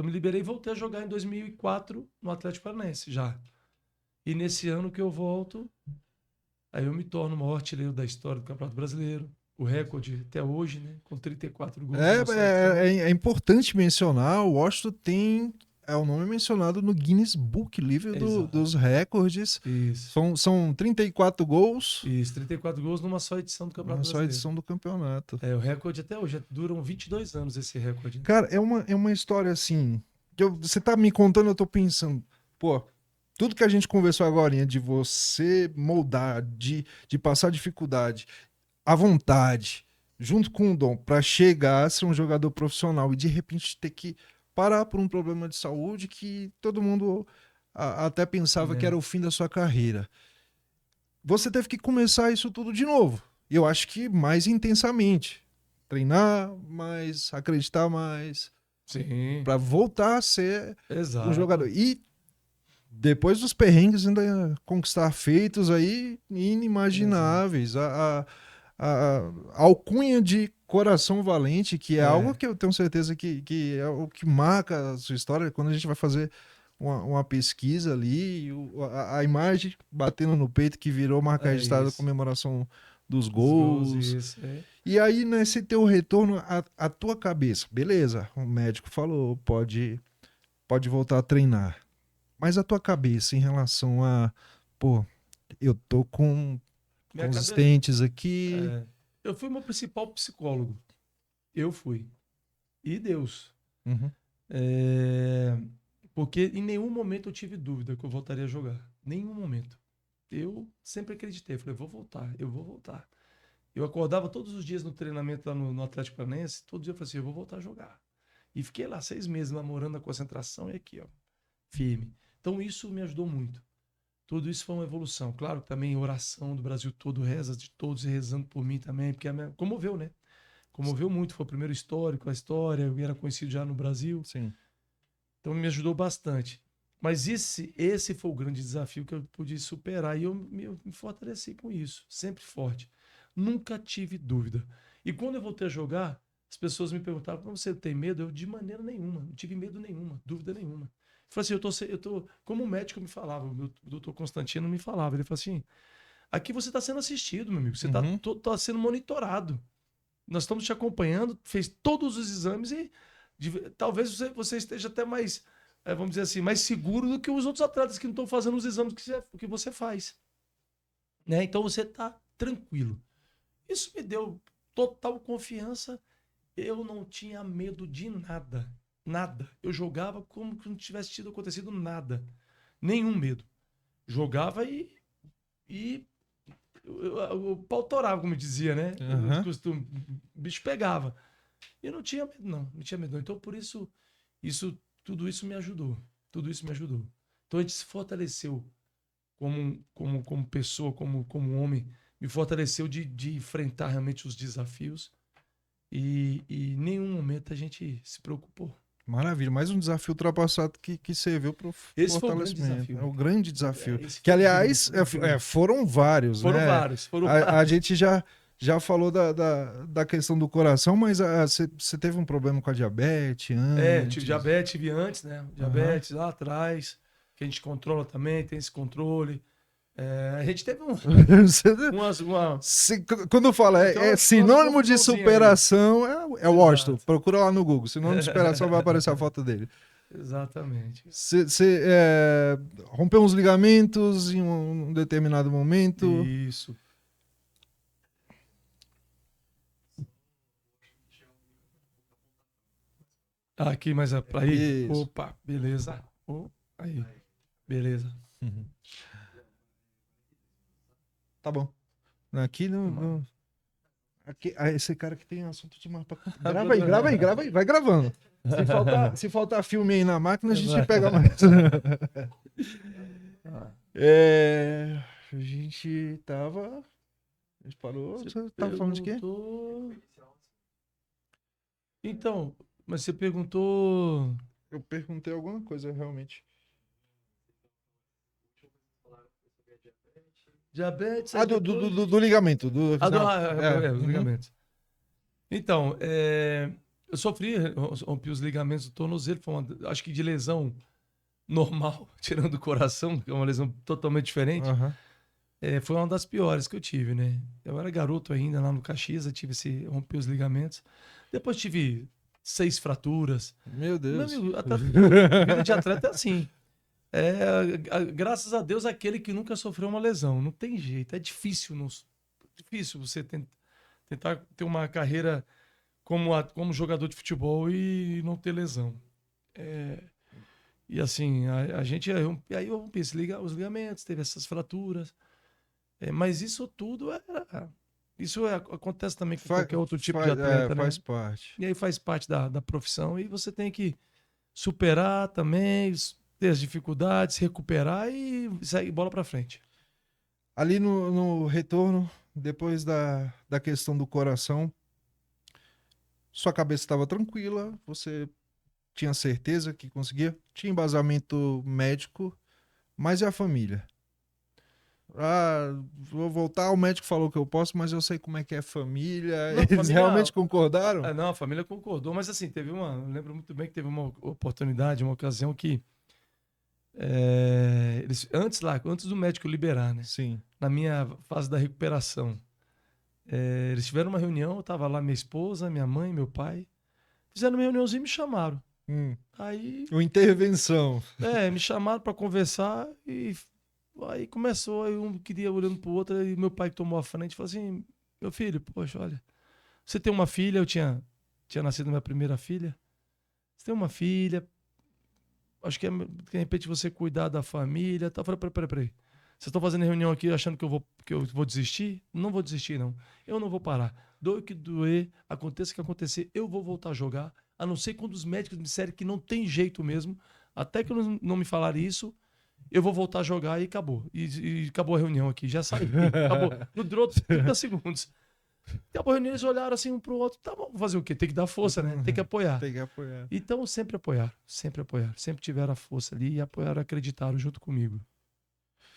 S2: me liberei e voltei a jogar em 2004 no Atlético Paranaense já. E nesse ano que eu volto, aí eu me torno o maior artilheiro da história do Campeonato Brasileiro. O recorde até hoje, né? Com 34 gols.
S1: É importante mencionar, o Washington é o nome mencionado no Guinness Book Livre dos recordes.
S2: Isso.
S1: São 34 gols.
S2: Isso, 34 gols numa só edição do Campeonato Brasileiro.
S1: Numa só edição do campeonato.
S2: O recorde até hoje, duram 22 anos esse recorde. Né?
S1: Cara, é uma história assim, que você tá me contando, eu tô pensando, pô, tudo que a gente conversou agora, de você moldar, de passar dificuldade, à vontade, junto com o dom, pra chegar a ser um jogador profissional e de repente ter que parar por um problema de saúde que todo mundo até pensava que era o fim da sua carreira. Você teve que começar isso tudo de novo. Eu acho que mais intensamente. Treinar mais, acreditar mais.
S2: Sim.
S1: Pra voltar a ser um jogador. E depois dos perrengues ainda conquistar feitos aí inimagináveis. A alcunha de Coração Valente, que é algo que eu tenho certeza que é o que marca a sua história. Quando a gente vai fazer uma pesquisa ali, a imagem batendo no peito que virou marca registrada da comemoração dos gols.
S2: Isso,
S1: E aí, nesse teu retorno, a tua cabeça, beleza, o médico falou, pode voltar a treinar. Mas a tua cabeça em relação a, pô, eu tô com
S2: Minha
S1: os
S2: cabeça,
S1: estentes aqui.
S2: eu fui meu principal psicólogo. Eu fui. E Deus.
S1: Uhum.
S2: Porque em nenhum momento eu tive dúvida que eu voltaria a jogar. Nenhum momento. Eu sempre acreditei. Falei, eu vou voltar. Eu acordava todos os dias no treinamento lá no Atlético Paranaense. Todo dia eu falei assim, eu vou voltar a jogar. E fiquei lá 6 meses namorando a concentração e aqui, ó, firme. Então isso me ajudou muito. Tudo isso foi uma evolução. Claro que também oração do Brasil todo, reza de todos e rezando por mim também, porque comoveu, né? Comoveu muito. Foi o primeiro histórico, a história, eu era conhecido já no Brasil.
S1: Sim.
S2: Então me ajudou bastante. Mas esse foi o grande desafio que eu pude superar. E eu me fortaleci com isso. Sempre forte. Nunca tive dúvida. E quando eu voltei a jogar, as pessoas me perguntavam: você tem medo? Eu, de maneira nenhuma. Não tive medo nenhuma, dúvida nenhuma. Eu falei assim: eu tô. Como o médico me falava, o doutor Constantino me falava. Ele falou assim: aqui você está sendo assistido, meu amigo. Você tá sendo monitorado. Nós estamos te acompanhando, fez todos os exames e talvez você esteja até mais, vamos dizer assim, mais seguro do que os outros atletas que não estão fazendo os exames que você faz. Né? Então você está tranquilo. Isso me deu total confiança. Eu não tinha medo de nada. Nada. Eu jogava como que não tivesse tido acontecido nada. Nenhum medo. Jogava e o pau torava, como dizia, né? O bicho pegava. E eu não tinha medo, não tinha medo. Então, por isso, tudo isso me ajudou. Tudo isso me ajudou. Então, a gente se fortaleceu como pessoa, como homem, me fortaleceu de enfrentar realmente os desafios. E em nenhum momento a gente se preocupou.
S1: Maravilha, mais um desafio ultrapassado que serviu para o
S2: Esse foi o grande desafio.
S1: É o grande desafio.
S2: Que,
S1: aliás, foram vários,
S2: foram
S1: né?
S2: Vários.
S1: A gente já falou da questão do coração, mas você teve um problema com a diabetes antes?
S2: Tive diabetes, tive antes, né? Diabetes lá atrás, que a gente controla também, tem esse controle. A gente teve
S1: Quando fala sinônimo de superação, é o Washington. Procura lá no Google. Sinônimo de superação vai aparecer a foto dele.
S2: Exatamente.
S1: Você rompeu uns ligamentos em um determinado momento.
S2: Isso. Aqui, mas aí. Isso. Opa, beleza. Aí. Beleza.
S1: Uhum. Tá bom. Aqui no aqui, esse cara que tem assunto de mapa. Grava aí, vai gravando. Se faltar filme aí na máquina, a gente pega mais. A gente tava. A gente parou. Você tava falando de quê?
S2: Então, mas você perguntou.
S1: Eu perguntei alguma coisa, realmente.
S2: Diabetes.
S1: Do ligamento.
S2: Os ligamentos. Então, eu rompi os ligamentos do tornozelo, acho que de lesão normal, tirando o coração, que é uma lesão totalmente diferente. Foi uma das piores que eu tive, né? Eu era garoto ainda, lá no Caxias, eu rompi os ligamentos. Depois tive 6 fraturas.
S1: Meu Deus.
S2: Meu amigo, vida de atleta é assim. Graças a Deus, aquele que nunca sofreu uma lesão. Não tem jeito. É difícil você tentar ter uma carreira como jogador de futebol e não ter lesão. E assim, a gente... Aí eu rompi os ligamentos, teve essas fraturas. Mas isso tudo acontece também com qualquer outro tipo de atleta, né?
S1: Faz parte.
S2: E aí faz parte da profissão. E você tem que superar também, ter as dificuldades, recuperar e sair bola para frente.
S1: Ali no retorno, depois da questão do coração, sua cabeça estava tranquila, você tinha certeza que conseguia, tinha embasamento médico, mas e a família? Vou voltar, o médico falou que eu posso, mas eu sei como é que é família.
S2: Não,
S1: Eles realmente concordaram?
S2: Não, a família concordou, mas assim, eu lembro muito bem que teve uma oportunidade, uma ocasião que antes do médico liberar, né?
S1: Sim.
S2: Na minha fase da recuperação, Eles tiveram uma reunião, eu tava lá, minha esposa, minha mãe, meu pai. Fizeram uma reuniãozinha e me chamaram. Aí,
S1: Uma intervenção.
S2: me chamaram para conversar e aí começou, aí um queria olhando pro outro, e meu pai tomou a frente e falou assim, meu filho, poxa, olha, você tem uma filha, eu tinha nascido minha primeira filha, você tem uma filha, acho que de repente você cuidar da família, tá? Eu falei, peraí. Vocês estão fazendo reunião aqui achando que eu vou desistir? Não vou desistir, não. Eu não vou parar. Doer o que doer, aconteça o que acontecer, eu vou voltar a jogar. A não ser quando os médicos me disserem que não tem jeito mesmo. Até que não me falarem isso, eu vou voltar a jogar e acabou. E acabou a reunião aqui. Já saí. Acabou. Não durou 30 segundos. Acabou a reunião, eles olharam assim um pro outro. Tá bom, fazer o quê? Tem que dar força, né? Tem que apoiar.
S1: Tem que apoiar.
S2: Então, sempre apoiaram. Sempre apoiaram. Sempre tiveram a força ali e apoiaram, acreditaram junto comigo.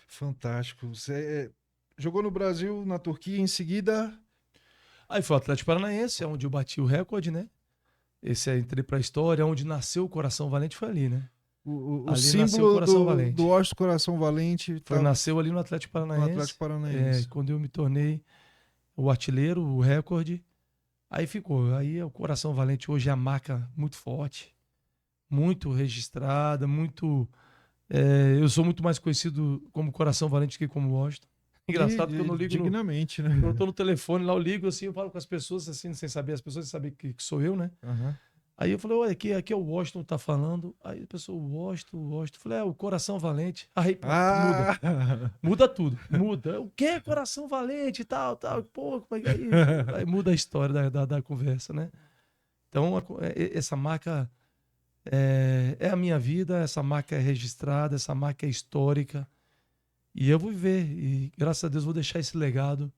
S1: Fantástico. Você jogou no Brasil, na Turquia, em seguida.
S2: Aí foi o Atlético Paranaense, onde eu bati o recorde, né? Esse aí entrei pra história, onde nasceu o Coração Valente foi ali, né?
S1: O
S2: Ali nasceu o
S1: símbolo
S2: Coração Valente.
S1: do Washington Coração Valente
S2: Nasceu ali no Atlético
S1: no
S2: Paranaense.
S1: Atlético Paranaense.
S2: Quando eu me tornei o artilheiro, o recorde, aí ficou. Aí o Coração Valente hoje é a marca muito forte, muito registrada, muito... eu sou muito mais conhecido como Coração Valente que como Washington. Engraçado que eu não ligo
S1: dignamente, né?
S2: Eu tô no telefone lá, eu ligo assim, eu falo com as pessoas assim, sem saber, as pessoas sem saber que sou eu, né?
S1: Uhum.
S2: Aí eu falei, olha, aqui é o Washington tá falando. Aí a pessoa, Washington. Eu falei, o Coração Valente. Aí muda tudo, muda. O que é Coração Valente e tal. Pô, como é que aí muda a história da conversa, né? Então, essa marca é a minha vida, essa marca é registrada, essa marca é histórica. E eu vou viver, e graças a Deus vou deixar esse legado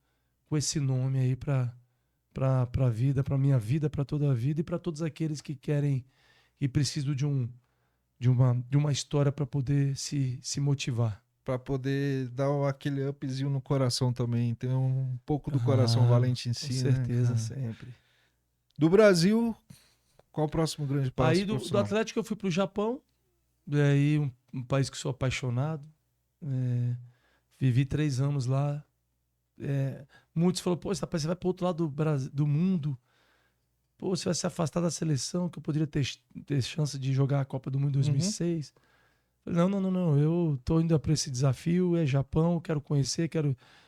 S2: com esse nome aí para a vida, para minha vida, para toda a vida e para todos aqueles que querem e precisam de uma história para poder se motivar.
S1: Para poder dar aquele upzinho no coração também, ter um pouco do Coração Valente em si,
S2: com certeza,
S1: né?
S2: sempre.
S1: Do Brasil, qual o próximo grande passo?
S2: Aí do Atlético eu fui pro Japão, aí um país que sou apaixonado, vivi 3 anos lá. Muitos falaram, pô, rapaz, você vai para outro lado do mundo, pô, você vai se afastar da seleção, que eu poderia ter chance de jogar a Copa do Mundo em 2006. Falei, não, eu tô indo para esse desafio, é Japão, quero conhecer,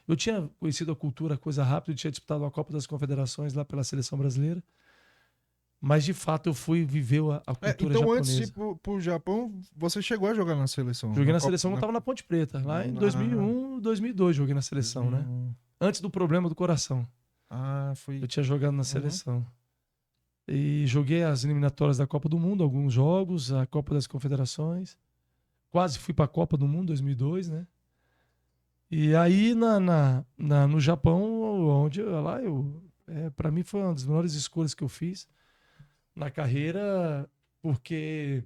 S2: Eu tinha conhecido a cultura, coisa rápida, eu tinha disputado a Copa das Confederações lá pela seleção brasileira, mas de fato eu fui viver a cultura
S1: então,
S2: japonesa.
S1: antes de ir pro Japão, você chegou a jogar na seleção?
S2: Joguei na seleção quando eu tava na Ponte Preta, lá em 2001, 2002 joguei na seleção, né? Antes do problema do coração.
S1: Foi.
S2: Eu tinha jogado na seleção. E joguei as eliminatórias da Copa do Mundo, alguns jogos, a Copa das Confederações. Quase fui para a Copa do Mundo 2002, né? E aí no Japão, onde lá para mim foi uma das melhores escolhas que eu fiz na carreira, porque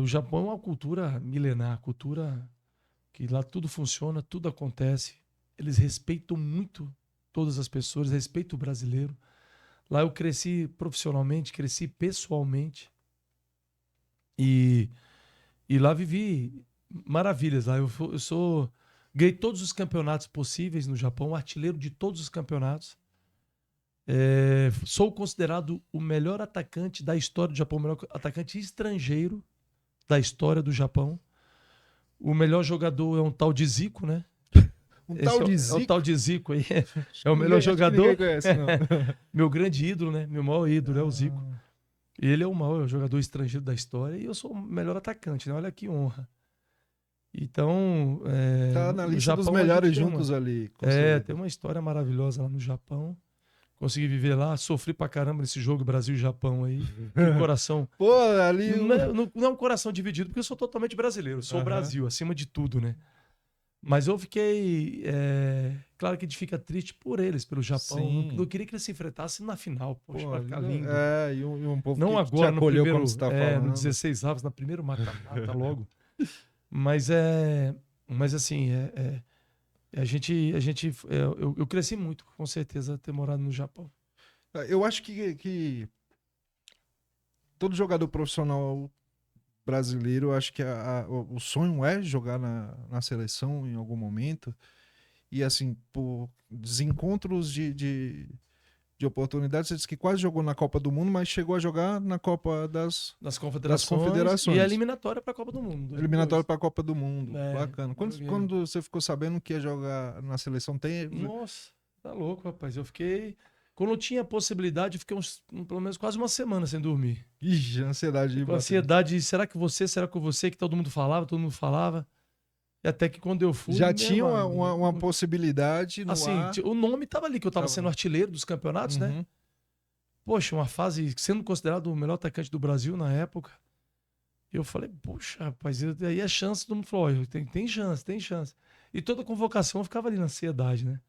S2: o Japão é uma cultura milenar, cultura que lá tudo funciona, tudo acontece. Eles respeitam muito todas as pessoas, respeitam o brasileiro. Lá eu cresci profissionalmente, cresci pessoalmente. E lá vivi maravilhas. Lá ganhei todos os campeonatos possíveis no Japão, artilheiro de todos os campeonatos. Sou considerado o melhor atacante da história do Japão, o melhor atacante estrangeiro da história do Japão. O melhor jogador é um tal de Zico, né? É o tal de Zico aí. É o melhor jogador.
S1: Ninguém conhece, não.
S2: Meu grande ídolo, né? Meu maior ídolo é o Zico. Ele é o maior jogador estrangeiro da história e eu sou o melhor atacante, né? Olha que honra. Então,
S1: tá na lista
S2: Japão,
S1: dos melhores juntos ali.
S2: Tem uma história maravilhosa lá no Japão. Consegui viver lá, sofri pra caramba nesse jogo Brasil e Japão aí. Que coração.
S1: Pô, ali.
S2: Não é um coração dividido, porque eu sou totalmente brasileiro. Sou Brasil, acima de tudo, né? Mas eu fiquei. Claro que a gente fica triste por eles, pelo Japão. Não queria que eles se enfrentassem na final. Poxa, vai ficar lindo.
S1: E um povo
S2: não
S1: que
S2: agora,
S1: te acolheu,
S2: no primeiro,
S1: como você tá falando.
S2: no 16 avos, na primeiro mata-mata logo. Mas assim, eu cresci muito, com certeza, ter morado no Japão.
S1: Eu acho que todo jogador profissional brasileiro, acho que o sonho é jogar na seleção em algum momento. E assim, por desencontros de oportunidades, você disse que quase jogou na Copa do Mundo, mas chegou a jogar na Copa das
S2: Das
S1: das
S2: confederações e a eliminatória para a Copa do Mundo.
S1: eliminatória para a Copa do Mundo.
S2: É,
S1: Bacana. Quando,
S2: joguei.
S1: quando você ficou sabendo que ia jogar na seleção, tem.
S2: Nossa, tá louco, rapaz. Eu fiquei. Quando eu tinha possibilidade, eu fiquei pelo menos quase uma semana sem dormir.
S1: Ixi, ansiedade de
S2: Com
S1: bater.
S2: ansiedade, será que você, que todo mundo falava. E até que quando eu fui.
S1: Já
S2: meu
S1: tinha
S2: amigo,
S1: uma possibilidade no
S2: assim,
S1: ar.
S2: o nome tava ali, que eu tava
S1: Tava.
S2: sendo artilheiro dos campeonatos, né?
S1: Uhum.
S2: Poxa, uma fase sendo considerado o melhor atacante do Brasil na época. Eu falei, poxa, rapaz, aí a chance, todo mundo falou, ó, tem chance, tem chance. E toda convocação eu ficava ali na ansiedade, né?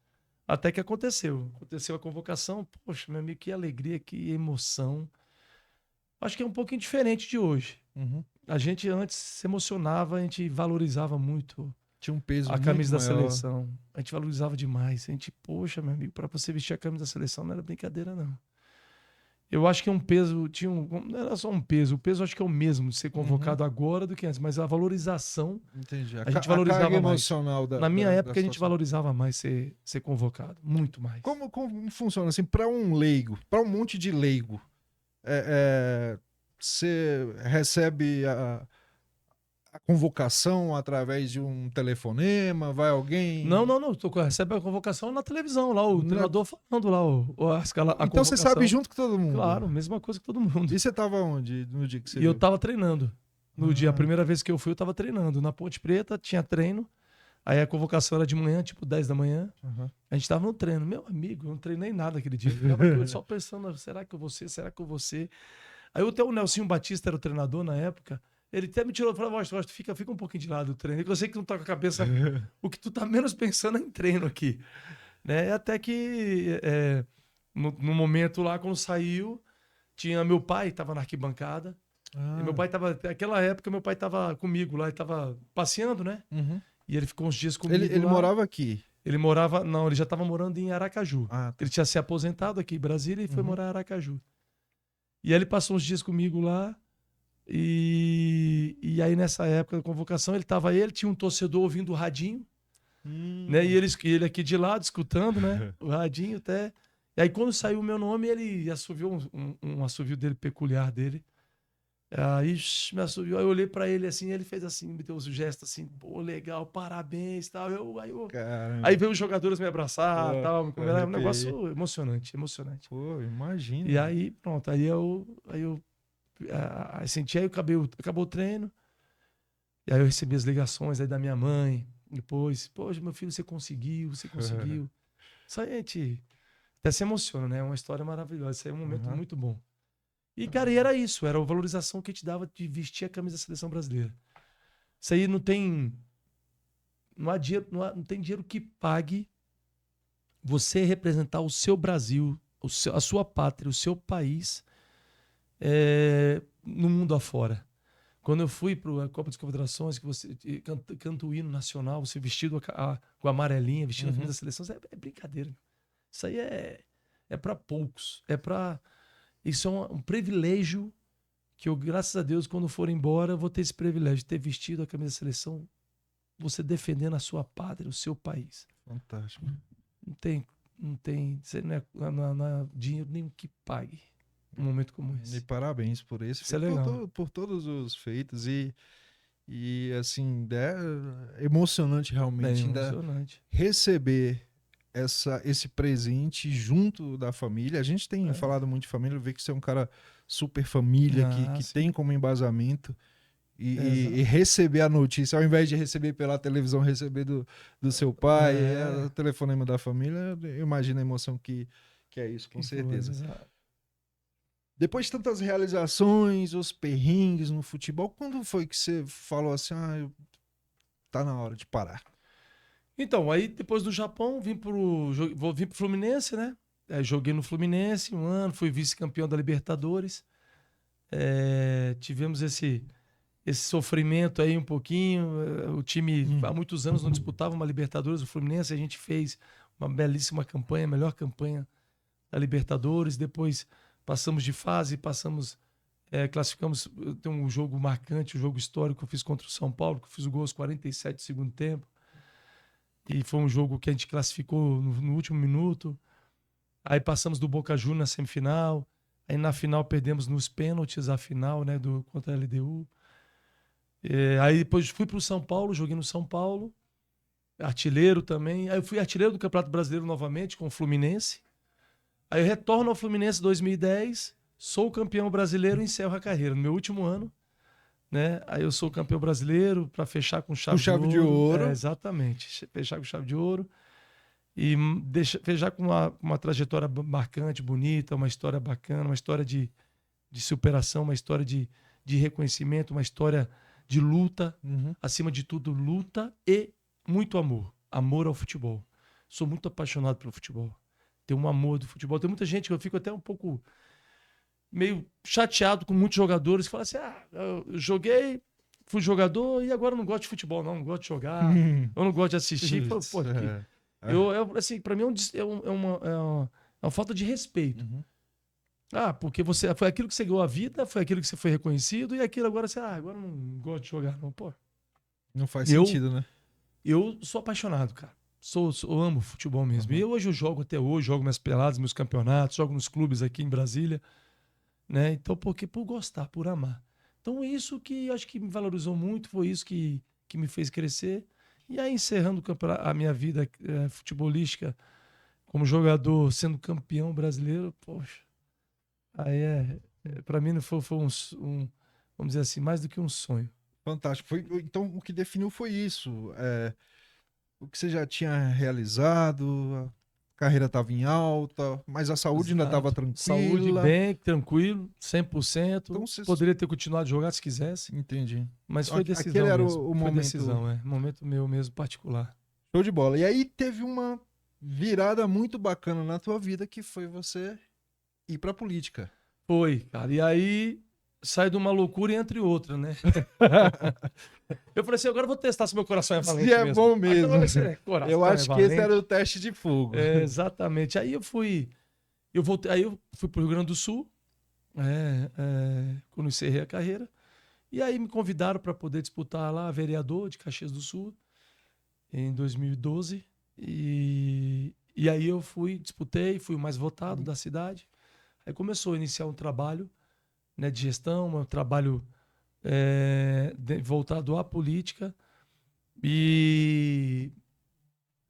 S2: Até que aconteceu. Aconteceu a convocação, poxa, meu amigo, que alegria, que emoção. Acho que é um pouquinho diferente de hoje.
S1: Uhum.
S2: A gente antes se emocionava, a gente valorizava muito
S1: Tinha um peso
S2: a
S1: muito
S2: camisa da
S1: maior.
S2: seleção. A gente valorizava demais. A gente, poxa, meu amigo, para você vestir a camisa da seleção não era brincadeira, não. Eu acho que é um peso, não era só um peso, o peso acho que é o mesmo de ser convocado agora do que antes, mas a valorização,
S1: Entendi.
S2: a gente
S1: a carga
S2: valorizava mais.
S1: emocional
S2: Na minha época a gente
S1: situação.
S2: valorizava mais ser convocado, muito mais.
S1: Como funciona assim para um leigo, para um monte de leigo? Você recebe a convocação através de um telefonema? Vai alguém?
S2: Não. Tu recebe a convocação na televisão, lá, o treinador falando lá, a
S1: Então você
S2: convocação.
S1: sabe junto com todo mundo.
S2: Claro, mesma coisa que todo mundo.
S1: E você estava onde no dia que você
S2: E eu
S1: viu?
S2: tava treinando. No dia, a primeira vez que eu fui, eu tava treinando. Na Ponte Preta, tinha treino. Aí a convocação era de manhã, tipo 10 da manhã.
S1: Uhum.
S2: A gente tava no treino. Meu amigo, eu não treinei nada aquele dia. Eu ficava doido, só pensando, será que eu vou ser? Será que eu vou ser? Aí até o Nelsinho Batista era o treinador na época. Ele até me tirou e falou, Washington, fica um pouquinho de lado do treino. Eu sei que tu não tá com a cabeça... o que tu tá menos pensando é em treino aqui. Né? Até que no momento lá, quando saiu, tinha meu pai, tava na arquibancada. E meu pai tava... Naquela época, meu pai tava comigo lá. Ele tava passeando, né?
S1: Uhum.
S2: E ele ficou uns dias comigo
S1: Ele
S2: lá.
S1: morava aqui.
S2: Ele morava... Não, ele já tava morando em Aracaju.
S1: Ah, tá.
S2: Ele tinha se aposentado aqui em Brasília e foi morar em Aracaju. E aí ele passou uns dias comigo lá. E aí nessa época da convocação, tinha um torcedor ouvindo o radinho, né? E ele aqui de lado, escutando, né? O radinho até... E aí quando saiu o meu nome, ele assoviou um assovio dele, peculiar dele. Aí me assoviou, aí eu olhei pra ele assim, ele fez assim, me deu um gesto assim, pô, legal, parabéns, tal. Aí veio os jogadores me abraçar, tal, era um negócio emocionante.
S1: Pô, imagina.
S2: E aí, pronto, aí eu senti, aí acabou o treino, e aí eu recebi as ligações aí da minha mãe, depois, poxa, meu filho, você conseguiu. Isso aí a gente até se emociona, né? É uma história maravilhosa, isso aí é um momento muito bom. E, cara, e era isso, era a valorização que te dava de vestir a camisa da seleção brasileira. Isso aí não tem dinheiro que pague você representar o seu Brasil, a sua pátria, o seu país no mundo afora. Quando eu fui para a Copa das Confederações, que você canta o hino nacional, você vestido com a amarelinha, vestindo a camisa da seleção, é brincadeira. Isso aí é para poucos. Isso é um privilégio que eu, graças a Deus, quando for embora, vou ter esse privilégio de ter vestido a camisa da seleção, você defendendo a sua pátria, o seu país.
S1: Fantástico.
S2: Não tem não é dinheiro nenhum que pague um momento como esse.
S1: E parabéns por isso.
S2: Isso é legal.
S1: Por todos os feitos e assim, é emocionante realmente
S2: emocionante.
S1: receber esse presente junto da família. A gente tem falado muito de família, vê que você é um cara super família, que tem como embasamento. E receber a notícia, ao invés de receber pela televisão, receber do seu pai, o telefonema da família, eu imagino a emoção que é isso, com certeza. Depois de tantas realizações, os perrengues no futebol, quando foi que você falou assim, tá na hora de parar?
S2: Então, aí depois do Japão, vim pro Fluminense, né? Joguei no Fluminense um ano, fui vice-campeão da Libertadores. Tivemos esse sofrimento aí um pouquinho. O time há muitos anos não disputava uma Libertadores. O Fluminense, a gente fez uma belíssima campanha, a melhor campanha da Libertadores. Depois passamos de fase, classificamos. Tem um jogo marcante, um jogo histórico que eu fiz contra o São Paulo, que eu fiz o gol aos 47 do segundo tempo. E foi um jogo que a gente classificou no último minuto. Aí passamos do Boca Juniors na semifinal. Aí na final perdemos nos pênaltis a final, né, contra a LDU. Aí depois fui para o São Paulo, joguei no São Paulo. Artilheiro também. Aí eu fui artilheiro do Campeonato Brasileiro novamente com o Fluminense. Aí eu retorno ao Fluminense em 2010. Sou campeão brasileiro e encerro a carreira. No meu último ano, né? Aí eu sou campeão brasileiro para fechar com chave
S1: de ouro.
S2: Exatamente. Fechar com chave de ouro. E fechar com uma trajetória marcante, bonita, uma história bacana, uma história de superação, uma história de reconhecimento, uma história de luta. Acima de tudo, luta e muito amor. Amor ao futebol. Sou muito apaixonado pelo futebol. Tenho um amor do futebol. Tem muita gente que eu fico até um pouco meio chateado com muitos jogadores que falam assim, eu joguei, fui jogador e agora não gosto de futebol, não gosto de jogar, eu não gosto de assistir. Assim, para mim é uma falta de respeito. Porque foi aquilo que você ganhou a vida, foi aquilo que você foi reconhecido, e aquilo agora você, agora não gosto de jogar, não. Pô.
S1: Não faz sentido, né?
S2: Eu sou apaixonado, cara. Eu amo futebol mesmo. E hoje eu jogo até hoje, jogo minhas peladas, meus campeonatos, jogo nos clubes aqui em Brasília. Né? Então, por gostar, por amar. Então, isso que eu acho que me valorizou muito, foi isso que me fez crescer. E aí, encerrando a minha vida futebolística como jogador, sendo campeão brasileiro, poxa, aí para mim foi vamos dizer assim, mais do que um sonho.
S1: Fantástico. Então, o que definiu foi isso. O que você já tinha realizado, a carreira estava em alta, mas a saúde ainda estava tranquila.
S2: Saúde bem, tranquilo, 100%. Então, poderia ter continuado a jogar se quisesse.
S1: Entendi.
S2: Mas foi decisão. Aquele era o momento. Foi decisão, momento meu mesmo particular.
S1: Show de bola. E aí teve uma virada muito bacana na tua vida, que foi você ir pra política.
S2: Foi, cara. E aí sai de uma loucura entre outra, né? Eu falei assim, agora eu vou testar se meu coração é valente mesmo.
S1: Se é bom mesmo. Eu acho que esse era o teste de fogo.
S2: Exatamente. Aí eu fui pro Rio Grande do Sul, quando encerrei a carreira. E aí me convidaram para poder disputar lá vereador de Caxias do Sul em 2012. E aí eu disputei, fui o mais votado da cidade. Aí começou a iniciar um trabalho, né, de gestão, um trabalho voltado à política. E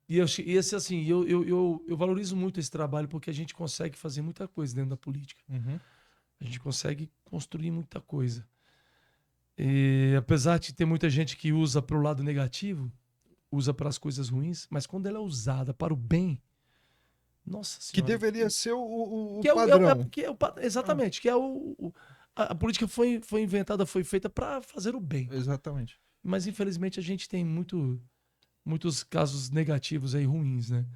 S2: eu valorizo muito esse trabalho porque a gente consegue fazer muita coisa dentro da política. A gente consegue construir muita coisa. E apesar de ter muita gente que usa para o lado negativo, usa para as coisas ruins, mas quando ela é usada para o bem, nossa senhora.
S1: Que deveria ser o padrão.
S2: Exatamente. Que a política foi inventada, foi feita para fazer o bem.
S1: Exatamente.
S2: Mas infelizmente a gente tem muitos casos negativos aí, ruins, né?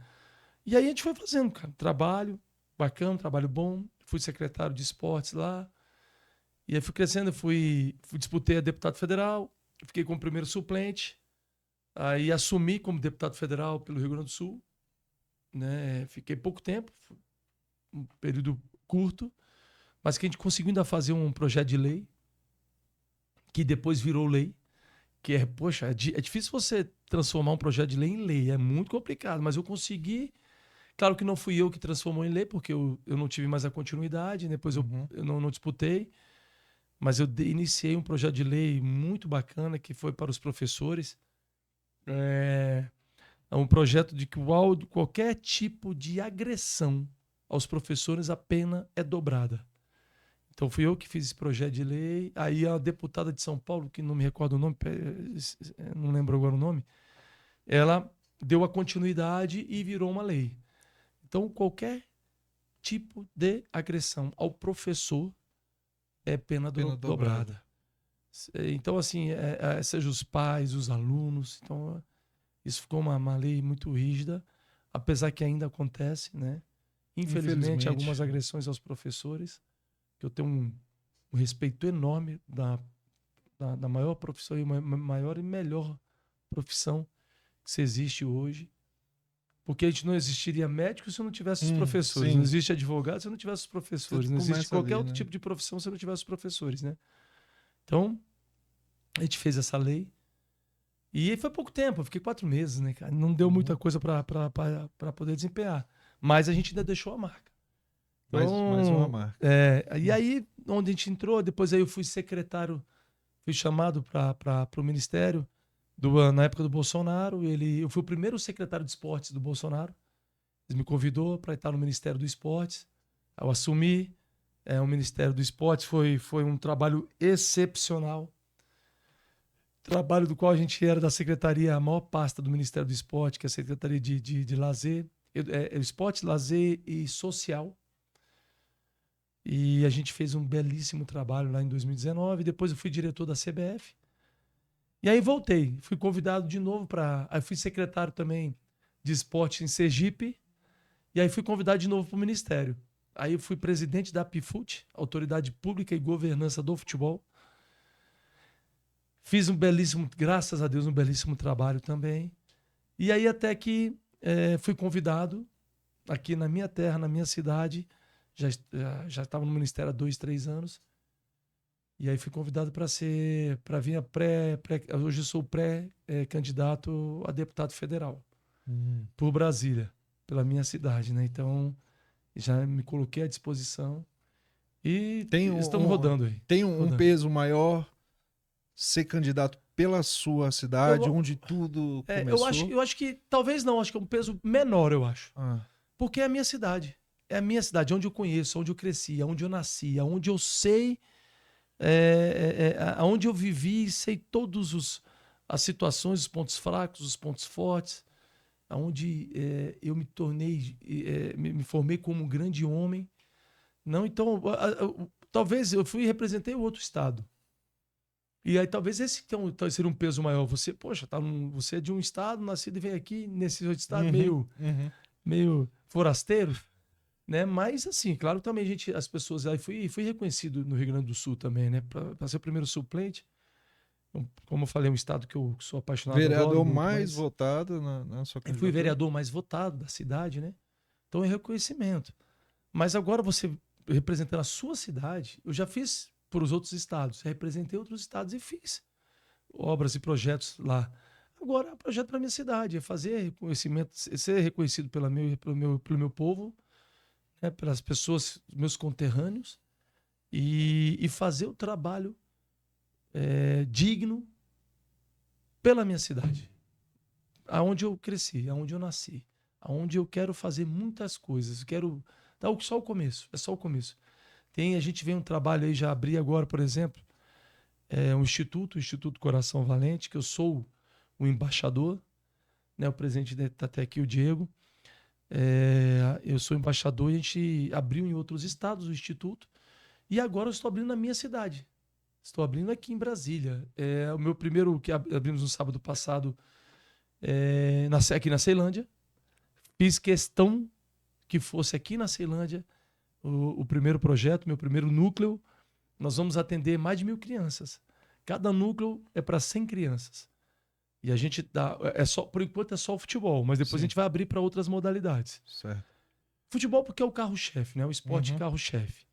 S2: E aí a gente foi fazendo, cara, trabalho bacana, trabalho bom. Fui secretário de esportes lá. E aí fui crescendo, disputei a deputado federal, fiquei como primeiro suplente. Aí assumi como deputado federal pelo Rio Grande do Sul. Né? Fiquei pouco tempo, um período curto, mas que a gente conseguiu ainda fazer um projeto de lei, que depois virou lei, que é difícil você transformar um projeto de lei em lei, é muito complicado, mas eu consegui. Claro que não fui eu que transformou em lei, porque eu não tive mais a continuidade, depois eu não disputei, mas eu iniciei um projeto de lei muito bacana, que foi para os professores. É um projeto de que qualquer tipo de agressão aos professores, a pena é dobrada. Então fui eu que fiz esse projeto de lei. Aí a deputada de São Paulo, que não me recordo o nome, não lembro agora o nome, ela deu a continuidade e virou uma lei. Então qualquer tipo de agressão ao professor é pena dobrada. Então assim, seja os pais, os alunos, então isso ficou uma lei muito rígida, apesar que ainda acontece, né? Infelizmente, algumas agressões aos professores, que eu tenho um respeito enorme da maior profissão e maior e melhor profissão que se existe hoje. Porque a gente não existiria médico se não tivesse os professores. Sim. Não existe advogado se não tivesse os professores. Não existe qualquer outro tipo de profissão se não tivesse os professores, né? Então, a gente fez essa lei. E foi pouco tempo, eu fiquei 4 meses, né, cara? Não deu muita coisa para poder desempenhar. Mas a gente ainda deixou a marca.
S1: Mais uma marca.
S2: E aí, onde a gente entrou, depois aí eu fui secretário, fui chamado para o ministério na época do Bolsonaro. Eu fui o primeiro secretário de esportes do Bolsonaro. Ele me convidou para estar no Ministério do Esportes. Eu assumi o Ministério do Esportes. Foi um trabalho excepcional. Trabalho do qual a gente era da secretaria, a maior pasta do Ministério do Esporte, que é a Secretaria de Lazer, Esporte, Lazer e Social. E a gente fez um belíssimo trabalho lá em 2019. Depois eu fui diretor da CBF. E aí voltei. Fui convidado de novo para... Aí fui secretário também de esporte em Sergipe. E aí fui convidado de novo para o Ministério. Aí eu fui presidente da APIFUT, Autoridade Pública e Governança do Futebol. Fiz graças a Deus, um belíssimo trabalho também. E aí até que fui convidado aqui na minha terra, na minha cidade. Já estava no Ministério há 2, 3 anos. E aí fui convidado para vir hoje eu sou pré-candidato a deputado federal por Brasília, pela minha cidade, né? Então já me coloquei à disposição e estamos rodando aí.
S1: Tem um peso maior ser candidato pela sua cidade, onde tudo começou?
S2: Eu acho que talvez não, acho que é um peso menor, eu acho. Porque é a minha cidade. É a minha cidade, onde eu conheço, onde eu cresci, onde eu nasci, onde eu sei, onde eu vivi, sei todas as situações, os pontos fracos, os pontos fortes, onde eu me tornei, me formei como um grande homem. Não, então, talvez eu fui e representei o outro estado. E aí talvez esse então, seria um peso maior. Você, poxa, você é de um estado, nascido e veio aqui nesse outro estado meio forasteiro. Né? Mas, assim, claro, também as pessoas... Aí fui reconhecido no Rio Grande do Sul também, né? Para ser o primeiro suplente. Como eu falei, é um estado que eu sou apaixonado.
S1: Vereador mais votado na sua candidatura.
S2: Eu fui vereador mais votado da cidade, né? Então é reconhecimento. Mas agora você representando a sua cidade, eu já fiz para os outros estados. Representei outros estados e fiz obras e projetos lá. Agora, o projeto para minha cidade é fazer reconhecimento, ser reconhecido pelo meu povo, né, pelas pessoas, meus conterrâneos, e fazer o trabalho digno pela minha cidade, aonde eu cresci, aonde eu nasci, aonde eu quero fazer muitas coisas. Quero dar só o começo, é só o começo. A gente vem um trabalho aí, já abri agora, por exemplo, o Instituto Coração Valente, que eu sou o embaixador, né, o presidente está até aqui, o Diego. Eu sou embaixador e a gente abriu em outros estados o Instituto. E agora eu estou abrindo na minha cidade. Estou abrindo aqui em Brasília. O meu primeiro, que abrimos no sábado passado, aqui na Ceilândia. Fiz questão que fosse aqui na Ceilândia o primeiro projeto, meu primeiro núcleo. Nós vamos atender mais de 1.000 crianças. Cada núcleo é para 100 crianças. E a gente dá... por enquanto é só o futebol, mas depois a gente vai abrir para outras modalidades.
S1: Certo.
S2: Futebol porque é o carro-chefe, né? O esporte carro-chefe.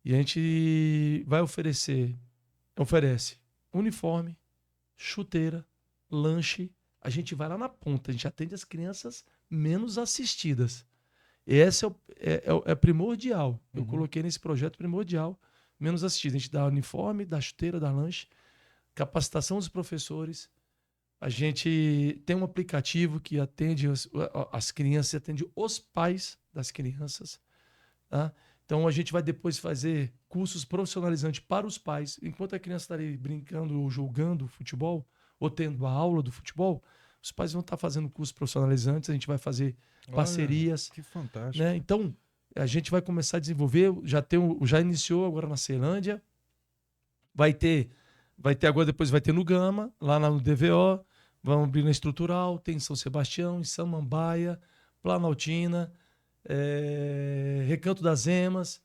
S2: E a gente vai oferece uniforme, chuteira, lanche. A gente vai lá na ponta, a gente atende as crianças menos assistidas. Esse é primordial. Eu coloquei nesse projeto primordial, menos assistidas. A gente dá uniforme, dá chuteira, dá lanche, capacitação dos professores. A gente tem um aplicativo que atende as crianças, atende os pais das crianças. Tá? Então a gente vai depois fazer cursos profissionalizantes para os pais. Enquanto a criança está ali brincando ou jogando futebol, ou tendo a aula do futebol, os pais vão estar fazendo cursos profissionalizantes, a gente vai fazer parcerias.
S1: Que fantástico.
S2: Né? Então, a gente vai começar a desenvolver, já iniciou agora na Ceilândia, vai ter agora, depois vai ter no Gama, lá no DVO, vamos abrir na Estrutural, tem em São Sebastião, em Samambaia, Planaltina, Recanto das Emas.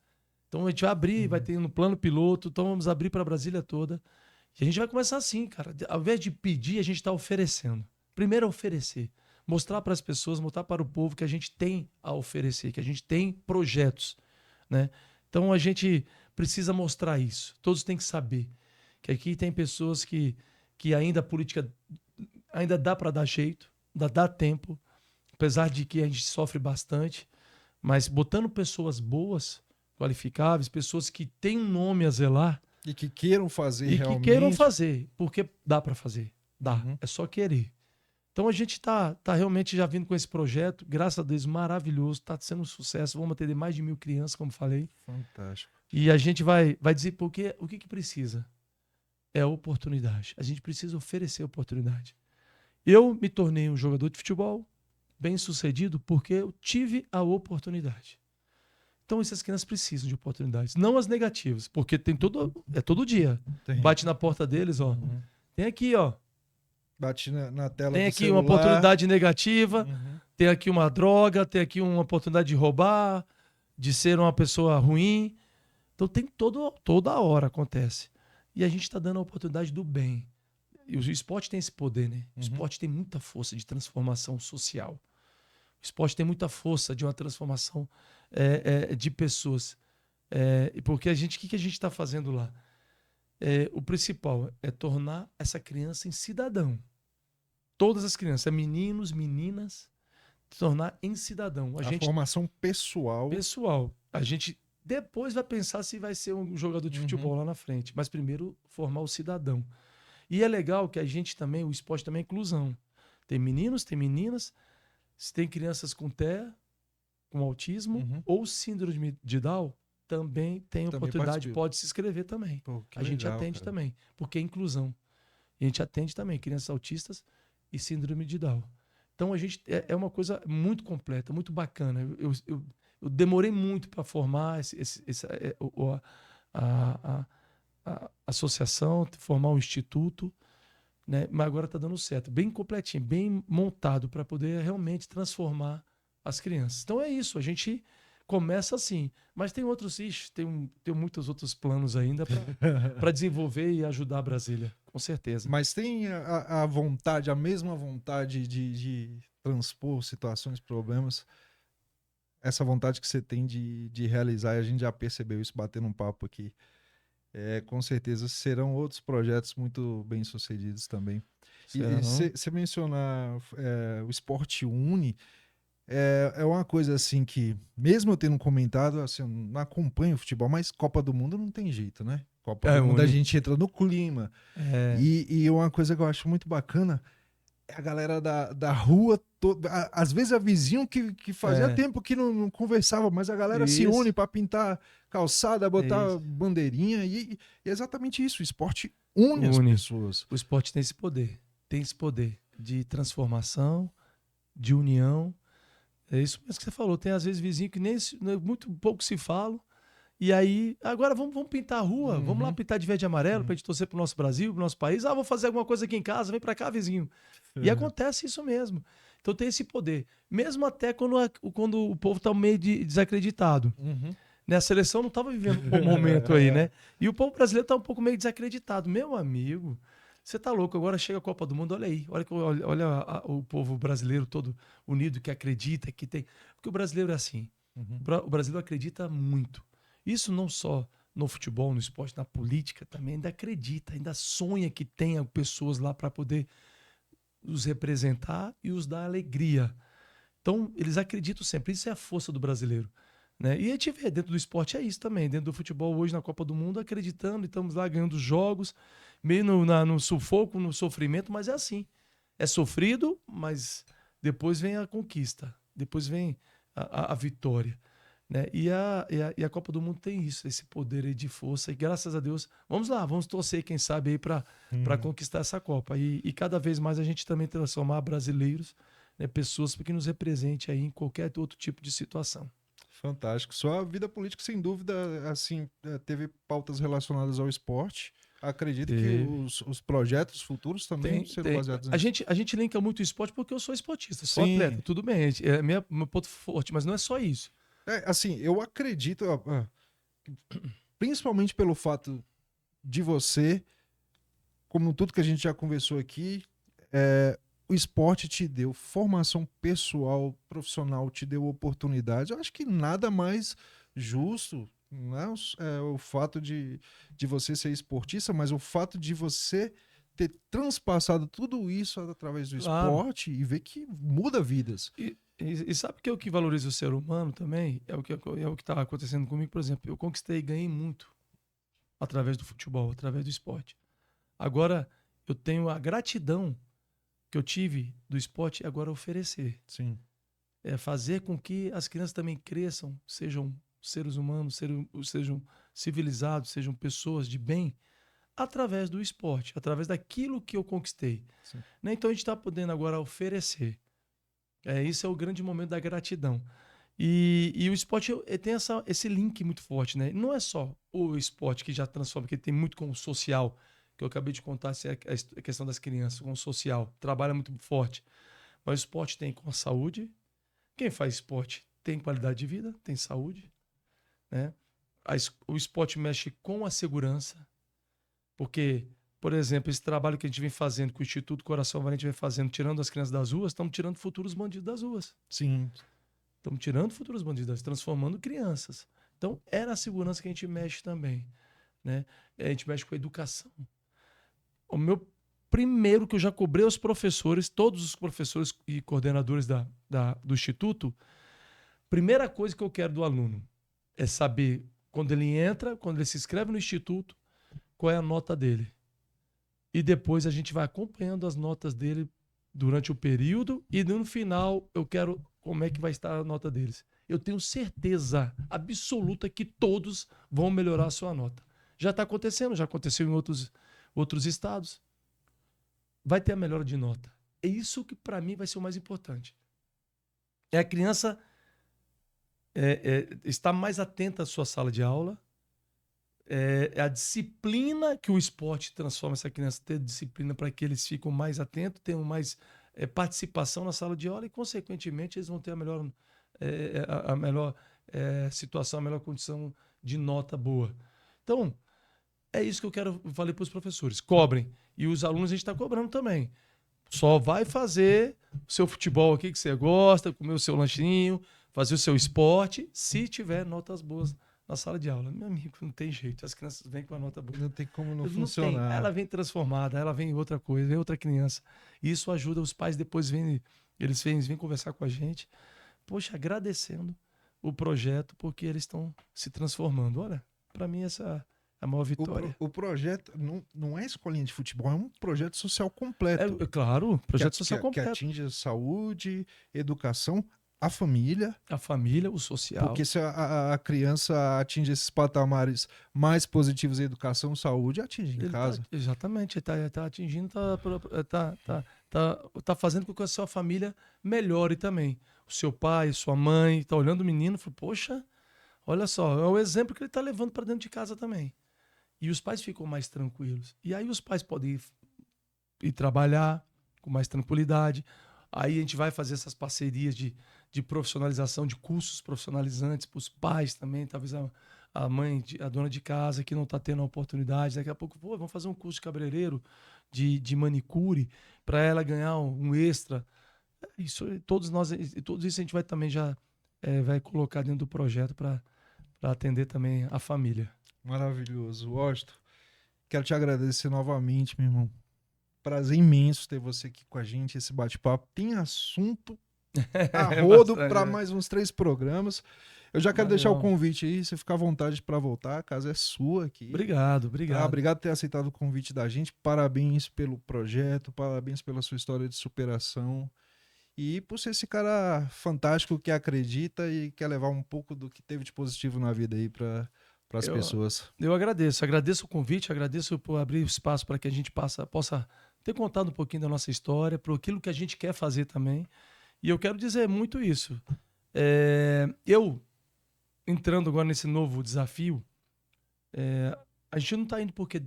S2: Então a gente vai abrir, vai ter no plano piloto, então vamos abrir para Brasília toda. E a gente vai começar assim, cara. Ao invés de pedir, a gente está oferecendo. Primeiro é oferecer. Mostrar para as pessoas, mostrar para o povo que a gente tem a oferecer, que a gente tem projetos. Né? Então a gente precisa mostrar isso. Todos têm que saber que aqui tem pessoas que ainda a política Ainda dá para dar jeito, ainda dá tempo, apesar de que a gente sofre bastante, mas botando pessoas boas, qualificáveis, pessoas que têm um nome a zelar
S1: E que queiram fazer
S2: e que queiram
S1: realmente.
S2: fazer, porque dá para fazer, dá,
S1: Uhum.
S2: é só querer. Então a gente tá realmente já vindo com esse projeto, graças a Deus, maravilhoso, está sendo um sucesso, vamos atender mais de 1.000 crianças, como falei,
S1: Fantástico.
S2: e a gente vai dizer porque, o que precisa? É oportunidade, a gente precisa oferecer oportunidade. Eu me tornei um jogador de futebol bem sucedido porque eu tive a oportunidade. Então essas crianças precisam de oportunidades, não as negativas, porque tem todo dia.
S1: Tem.
S2: Bate na porta deles, ó.
S1: Uhum.
S2: Tem aqui, ó.
S1: Bate na tela
S2: Tem
S1: do
S2: aqui uma
S1: celular.
S2: oportunidade negativa,
S1: Uhum.
S2: tem aqui uma droga, tem aqui uma oportunidade de roubar, de ser uma pessoa ruim. Então tem toda hora acontece. E a gente está dando a oportunidade do bem. E o esporte tem esse poder, né? O esporte tem muita força de transformação social. O esporte tem muita força de uma transformação de pessoas. Porque o que a gente está fazendo lá? O principal é tornar essa criança em cidadão. Todas as crianças, meninos, meninas, tornar em cidadão.
S1: A formação pessoal.
S2: A gente depois vai pensar se vai ser um jogador de futebol lá na frente. Mas primeiro formar o cidadão. E é legal que a gente também, o esporte também é inclusão. Tem meninos, tem meninas, tem crianças com TEA, com autismo ou síndrome de Down, também tem oportunidade, pode se inscrever também.
S1: Pô,
S2: a gente
S1: legal,
S2: atende
S1: cara.
S2: também, porque é inclusão. E a gente atende também crianças autistas e síndrome de Down. Então a gente é uma coisa muito completa, muito bacana. Eu demorei muito para formar a associação, formar um instituto, né? Mas agora está dando certo, bem completinho, bem montado para poder realmente transformar as crianças. Então é isso, a gente começa assim, mas tem outros tem muitos outros planos ainda para desenvolver e ajudar a Brasília, com certeza.
S1: Mas tem a vontade, a mesma vontade de transpor situações, problemas, essa vontade que você tem de realizar, e a gente já percebeu isso batendo um papo aqui. Com certeza serão outros projetos muito bem sucedidos também. E você mencionar o Esporte Une, é uma coisa assim que, mesmo eu tendo comentado, assim, eu não acompanho o futebol, mas Copa do Mundo não tem jeito, né? Copa do Mundo a gente entra no clima. E uma coisa que eu acho muito bacana é a galera da rua, às vezes é vizinho que fazia tempo que não conversava, mas a galera se une para pintar calçada, botar bandeirinha, e é exatamente isso, o esporte une as pessoas.
S2: O esporte tem esse poder de transformação, de união. É isso mesmo que você falou, tem às vezes vizinho que nem muito pouco se falam, e aí, agora vamos pintar a rua, vamos lá pintar de verde e amarelo pra gente torcer pro nosso Brasil, pro nosso país. Vou fazer alguma coisa aqui em casa, vem pra cá, vizinho. E acontece isso mesmo. Então tem esse poder. Mesmo até quando o povo tá meio desacreditado. Né? A seleção não tava vivendo um bom momento aí, né? E o povo brasileiro tá um pouco meio desacreditado. Meu amigo, você tá louco, agora chega a Copa do Mundo, olha aí. Olha o povo brasileiro todo unido, que acredita, que tem... Porque o brasileiro é assim. O brasileiro acredita muito. Isso não só no futebol, no esporte, na política também, ainda acredita, ainda sonha que tenha pessoas lá para poder os representar e os dar alegria. Então, eles acreditam sempre. Isso é a força do brasileiro. Né? E a gente vê, dentro do esporte é isso também. Dentro do futebol, hoje na Copa do Mundo, acreditando, e estamos lá ganhando jogos, meio no sufoco, no sofrimento, mas é assim. É sofrido, mas depois vem a conquista, depois vem a vitória. Né? E a Copa do Mundo tem isso, esse poder aí de força. E graças a Deus, vamos lá, vamos torcer, quem sabe, aí para conquistar essa Copa. E cada vez mais a gente também transformar brasileiros, né, pessoas que nos representem aí em qualquer outro tipo de situação.
S1: Fantástico. Sua vida política, sem dúvida, assim, teve pautas relacionadas ao esporte. Acredito que os projetos futuros também serão baseados nisso.
S2: A gente linka muito o esporte porque eu sou esportista, sou atleta, tudo bem. É meu ponto forte, mas não é só isso.
S1: Assim, eu acredito, principalmente pelo fato de você, como tudo que a gente já conversou aqui, o esporte te deu formação pessoal, profissional, te deu oportunidades. Eu acho que nada mais justo, não é o fato de você ser esportista, mas o fato de você ter transpassado tudo isso através do
S2: Claro.
S1: esporte e ver que muda vidas.
S2: E sabe que é o que valoriza o ser humano também? É o que está acontecendo comigo, por exemplo. Eu conquistei e ganhei muito através do futebol, através do esporte. Agora, eu tenho a gratidão que eu tive do esporte agora oferecer.
S1: Sim.
S2: É fazer com que as crianças também cresçam, sejam seres humanos, sejam civilizados, sejam pessoas de bem, através do esporte, através daquilo que eu conquistei.
S1: Sim.
S2: Né? Então a gente está podendo agora oferecer. Isso é o grande momento da gratidão. E o esporte tem esse link muito forte, né? Não é só o esporte que já transforma, que tem muito com o social, que eu acabei de contar, a questão das crianças, com o social, trabalha muito forte. Mas o esporte tem com a saúde. Quem faz esporte tem qualidade de vida, tem saúde, né? O esporte mexe com a segurança, porque, por exemplo, esse trabalho que a gente vem fazendo, que o Instituto Coração Valente vem fazendo, tirando as crianças das ruas, estamos tirando futuros bandidos das ruas.
S1: Sim.
S2: Estamos tirando futuros bandidos, transformando crianças. Então, é na segurança que a gente mexe também, né? A gente mexe com a educação. O meu primeiro que eu já cobrei aos professores, todos os professores e coordenadores do Instituto, primeira coisa que eu quero do aluno é saber, quando ele entra, quando ele se inscreve no Instituto, qual é a nota dele. E depois a gente vai acompanhando as notas dele durante o período e no final eu quero como é que vai estar a nota deles. Eu tenho certeza absoluta que todos vão melhorar a sua nota. Já está acontecendo, já aconteceu em outros estados. Vai ter a melhora de nota. É isso que para mim vai ser o mais importante. É a criança estar mais atenta à sua sala de aula, é a disciplina que o esporte transforma essa criança, ter disciplina para que eles fiquem mais atentos, tenham mais participação na sala de aula e, consequentemente, eles vão ter a melhor situação, a melhor condição de nota boa. Então, é isso que eu falei para os professores. Cobrem. E os alunos a gente está cobrando também. Só vai fazer o seu futebol aqui que você gosta, comer o seu lanchinho, fazer o seu esporte, se tiver notas boas na sala de aula. Meu amigo, não tem jeito. As crianças vêm com a nota boa.
S1: Não tem como não
S2: Tem.
S1: funcionar.
S2: Ela vem transformada, ela vem outra coisa, vem outra criança. Isso ajuda os pais, depois eles vêm conversar com a gente. Poxa, agradecendo o projeto, porque eles estão se transformando. Olha, para mim essa é a maior vitória.
S1: O projeto não é escolinha de futebol, é um projeto social completo.
S2: Claro, projeto social completo.
S1: Que atinge a saúde, educação, a família.
S2: A família, o social.
S1: Porque se a criança atinge esses patamares mais positivos em educação, saúde, atinge em casa.
S2: Exatamente, está atingindo, tá fazendo com que a sua família melhore também. O seu pai, sua mãe, está olhando o menino e fala, poxa, olha só, é o exemplo que ele está levando para dentro de casa também. E os pais ficam mais tranquilos. E aí os pais podem ir trabalhar com mais tranquilidade. Aí a gente vai fazer essas parcerias de profissionalização, de cursos profissionalizantes para os pais também, talvez a mãe, a dona de casa que não está tendo a oportunidade, daqui a pouco, vamos fazer um curso de cabeleireiro, de manicure, para ela ganhar um extra. Todos isso a gente vai também já vai colocar dentro do projeto para atender também a família.
S1: Maravilhoso. Washington, quero te agradecer novamente, meu irmão. Prazer imenso ter você aqui com a gente, esse bate-papo. Tem assunto a rodo para mais uns 3 programas. Eu já quero deixar o convite aí, você fica à vontade para voltar, a casa é sua aqui.
S2: Obrigado.
S1: Obrigado por ter aceitado o convite da gente. Parabéns pelo projeto, parabéns pela sua história de superação e por ser esse cara fantástico que acredita e quer levar um pouco do que teve de positivo na vida aí para as pessoas.
S2: Eu agradeço o convite, agradeço por abrir espaço para que a gente possa ter contado um pouquinho da nossa história, para aquilo que a gente quer fazer também. E eu quero dizer muito isso. Eu, entrando agora nesse novo desafio, a gente não está indo porque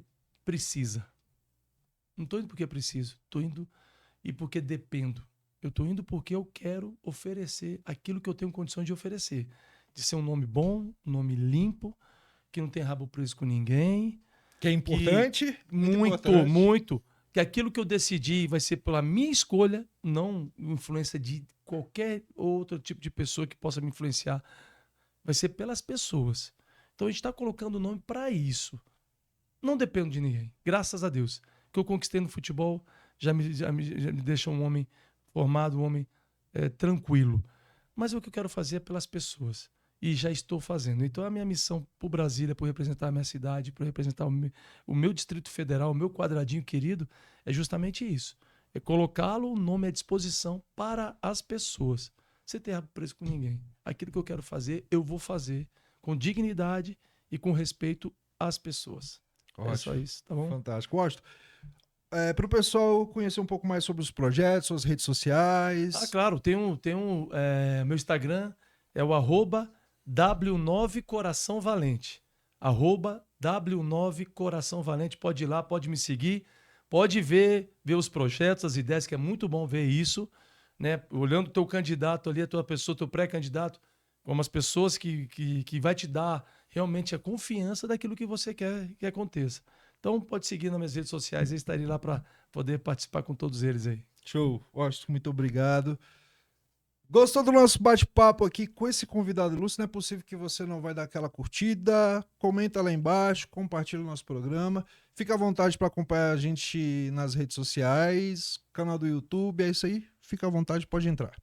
S2: precisa. Não estou indo porque preciso. Estou indo e porque dependo. Eu estou indo porque eu quero oferecer aquilo que eu tenho condição de oferecer. De ser um nome bom, um nome limpo, que não tem rabo preso com ninguém.
S1: Que é importante.
S2: Muito. Que aquilo que eu decidi vai ser pela minha escolha, não influência de qualquer outro tipo de pessoa que possa me influenciar. Vai ser pelas pessoas. Então a gente está colocando o nome para isso. Não dependo de ninguém, graças a Deus. que eu conquistei no futebol já me deixa um homem formado, um homem tranquilo. Mas o que eu quero fazer é pelas pessoas. E já estou fazendo. Então a minha missão por Brasília, por representar a minha cidade, por representar o meu Distrito Federal, o meu quadradinho querido, é justamente isso. É colocá-lo o nome à disposição para as pessoas. Sem ter preço com ninguém. Aquilo que eu quero fazer, eu vou fazer com dignidade e com respeito às pessoas.
S1: Ótimo.
S2: É só isso, tá bom?
S1: Fantástico. Gosto. Para o pessoal conhecer um pouco mais sobre os projetos, suas redes sociais.
S2: Ah, claro, meu Instagram é o @W9 Coração Valente. @W9 Coração Valente. Pode ir lá, pode me seguir, pode ver os projetos, as ideias, que é muito bom ver isso, né? Olhando o teu candidato ali, a tua pessoa, teu pré-candidato, como as pessoas que vai te dar realmente a confiança daquilo que você quer que aconteça. Então pode seguir nas minhas redes sociais, eu estarei lá para poder participar com todos eles aí.
S1: Show. Gosto, muito obrigado. Gostou do nosso bate-papo aqui com esse convidado ilustre? Não é possível que você não vai dar aquela curtida. Comenta lá embaixo, compartilha o nosso programa. Fica à vontade para acompanhar a gente nas redes sociais, canal do YouTube, é isso aí. Fica à vontade, pode entrar.